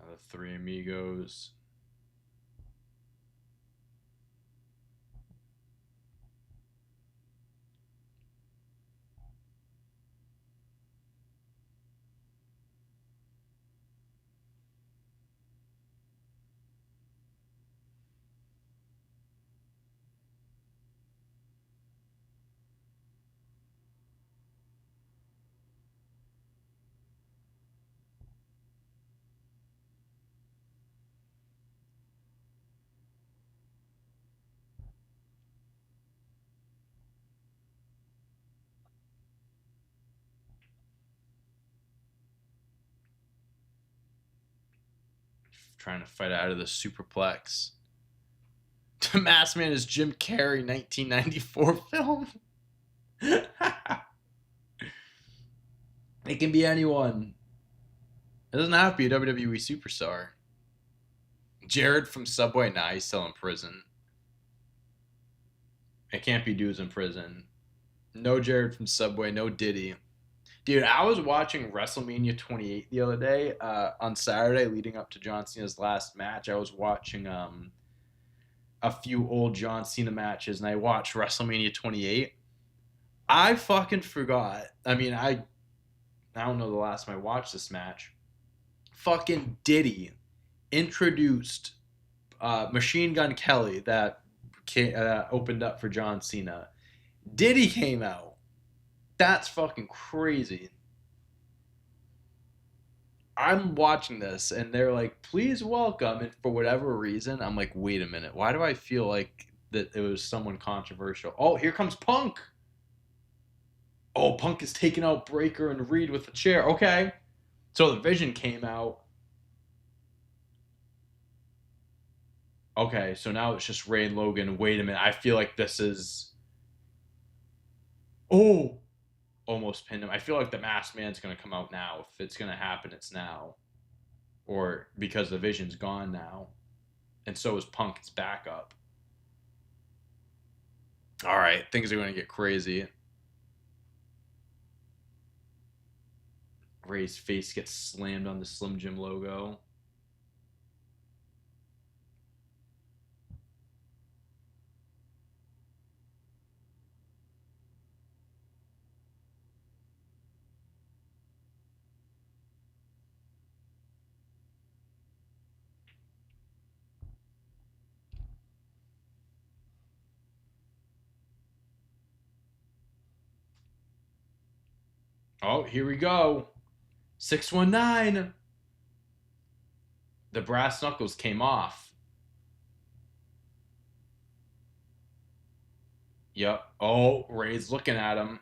The Three Amigos. Trying to fight out of the superplex. The Masked Man is Jim Carrey 1994 film. It can be anyone. It doesn't have to be a WWE superstar. Jared from Subway, nah, he's still in prison. It can't be dudes in prison. No Jared from Subway, no Diddy. Dude, I was watching WrestleMania 28 the other day on Saturday leading up to John Cena's last match. I was watching a few old John Cena matches and I watched WrestleMania 28. I fucking forgot. I mean, I don't know the last time I watched this match. Fucking Diddy introduced Machine Gun Kelly that opened up for John Cena. Diddy came out. That's fucking crazy. I'm watching this and they're like, please welcome. And for whatever reason, I'm like, wait a minute. Why do I feel like that it was someone controversial? Oh, here comes Punk. Oh, Punk is taking out Breaker and Reed with the chair. Okay. So the Vision came out. Okay, so now it's just Ray and Logan. Wait a minute. I feel like this is. Oh! Almost pinned him. I feel like the Masked Man's going to come out now. If it's going to happen, it's now. Or because the Vision's gone now. And so is Punk's backup. Alright, things are going to get crazy. Ray's face gets slammed on the Slim Jim logo. Oh, here we go. 619. The brass knuckles came off. Yep. Oh, Ray's looking at him.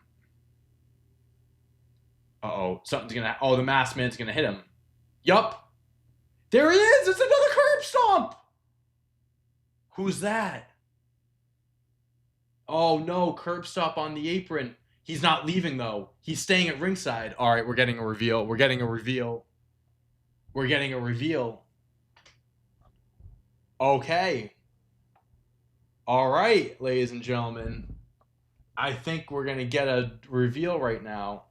Uh-oh. Something's gonna... Oh, the Masked Man's gonna hit him. Yup. There he is! It's another curb stomp! Who's that? Oh, no. Curb stomp on the apron. He's not leaving, though. He's staying at ringside. All right, we're getting a reveal. We're getting a reveal. We're getting a reveal. Okay. All right, ladies and gentlemen. I think we're going to get a reveal right now.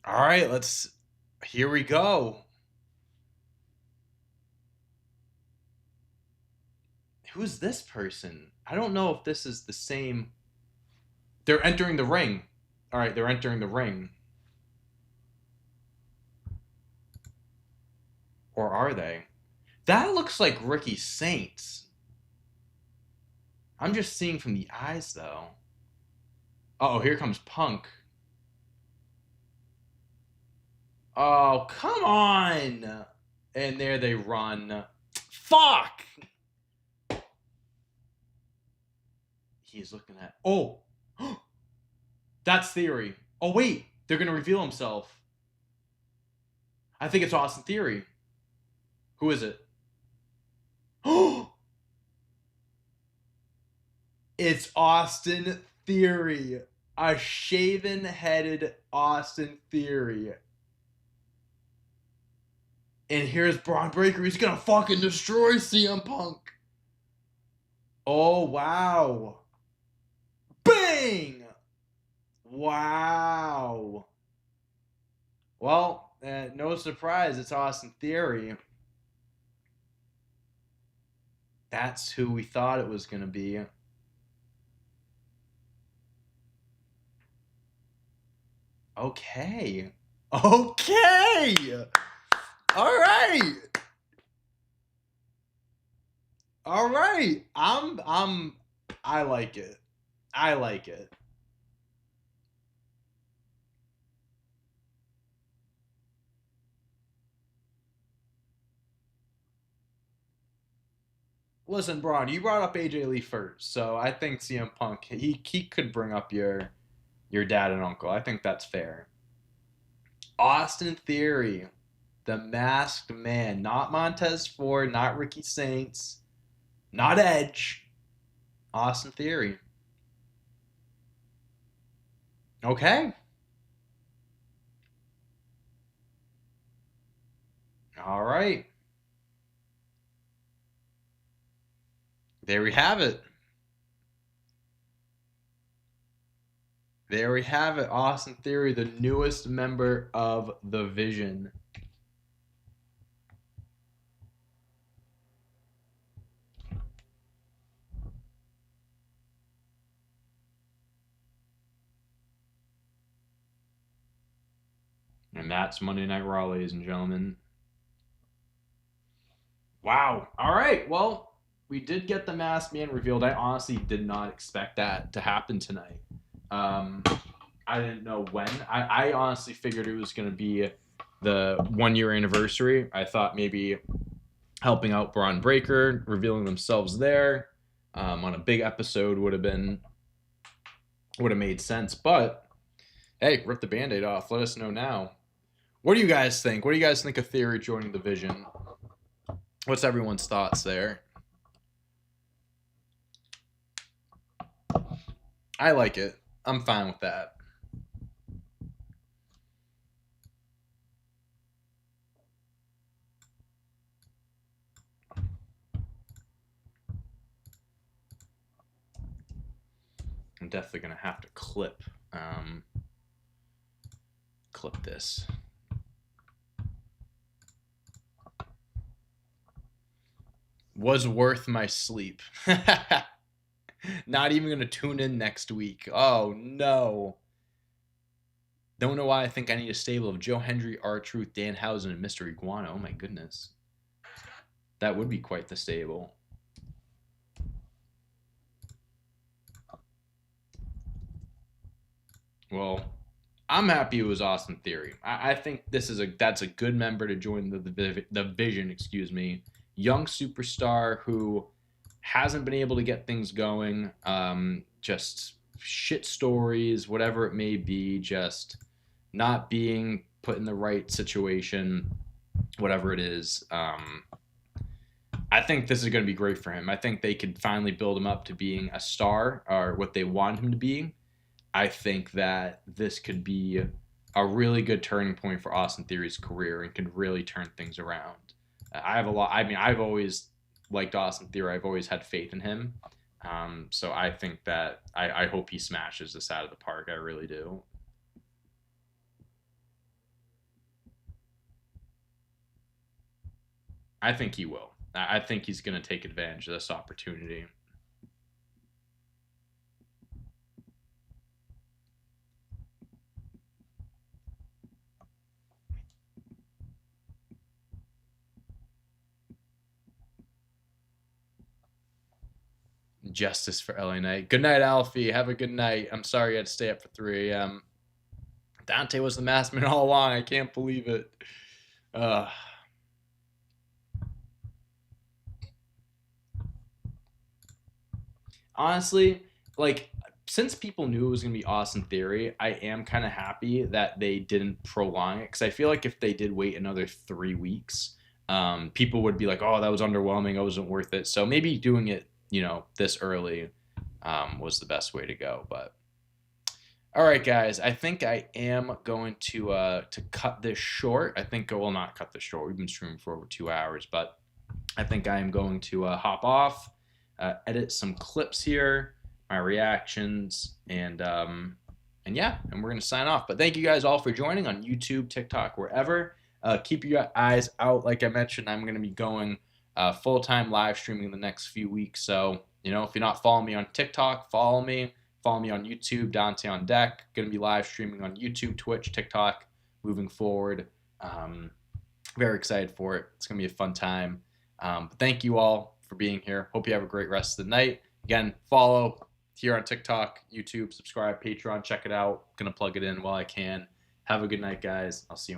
All right, let's... Here we go. Who's this person? I don't know if this is the same... They're entering the ring. All right, they're entering the ring. Or are they? That looks like Ricky Saints. I'm just seeing from the eyes, though. Uh-oh, here comes Punk. Oh, come on! And there they run. Fuck! He's looking at... Oh! That's Theory. Oh, wait! They're gonna reveal himself. I think it's Austin Theory. Who is it? It's Austin Theory. A shaven-headed Austin Theory. And here's Braun Breaker. He's gonna fucking destroy CM Punk. Oh, wow. Bang! Wow. Well, no surprise. It's Austin Theory. That's who we thought it was going to be. Okay. Okay. All right. All right. I like it. I like it. Listen, Braun, you brought up AJ Lee first, so I think CM Punk he could bring up your dad and uncle. I think that's fair. Austin Theory, the Masked Man, not Montez Ford, not Ricky Saints, not Edge. Austin Theory. Okay. All right. There we have it. There we have it. Austin Theory, the newest member of the Vision. And that's Monday Night Raw, ladies and gentlemen. Wow. All right. Well, we did get the masked man revealed. I honestly did not expect that to happen tonight. I didn't know when. I honestly figured it was going to be the 1 year anniversary. I thought maybe helping out Braun Breaker, revealing themselves there on a big episode would have made sense. But hey, rip the Band-Aid off. Let us know now. What do you guys think? What do you guys think of Theory joining the Vision? What's everyone's thoughts there? I like it. I'm fine with that. I'm definitely going to have to clip this. Was worth my sleep. Not even going to tune in next week. Oh, no. Don't know why I think I need a stable of Joe Hendry, R-Truth, Danhausen, and Mr. Iguana. Oh, my goodness. That would be quite the stable. Well, I'm happy it was Austin Theory. I think that's a good member to join the Vision, excuse me. Young superstar who hasn't been able to get things going. Just shit stories, whatever it may be, just not being put in the right situation, whatever it is. I think this is going to be great for him. I think they could finally build him up to being a star or what they want him to be. I think that this could be a really good turning point for Austin Theory's career and could really turn things around. I've always liked Austin Theory. I've always had faith in him. So I think that I hope he smashes this out of the park. I really do. I think he will. I think he's going to take advantage of this opportunity. Justice for LA Knight. Good night, Alfie. Have a good night. I'm sorry you had to stay up for 3 a.m. Dante was the masked man all along. I can't believe it. Honestly, like, since people knew it was going to be Austin Theory, I am kind of happy that they didn't prolong it because I feel like if they did wait another 3 weeks, people would be like, "Oh, that was underwhelming. It wasn't worth it." So maybe doing it, this early, was the best way to go. But all right, guys, I think I am going to cut this short. I think well, not cut this short. We've been streaming for over 2 hours, but I think I am going to hop off, edit some clips here, my reactions, and yeah, and we're gonna sign off. But thank you guys all for joining on YouTube, TikTok, wherever. Keep your eyes out. Like I mentioned, I'm gonna be going full-time live streaming in the next few weeks. So if you're not following me on TikTok, follow me. Follow me on YouTube, Dante on Deck. Gonna be live streaming on YouTube, Twitch, TikTok, moving forward. Very excited for it. It's gonna be a fun time. But thank you all for being here. Hope you have a great rest of the night. Again, follow here on TikTok, YouTube, subscribe, Patreon, check it out. Gonna plug it in while I can. Have a good night, guys. I'll see you.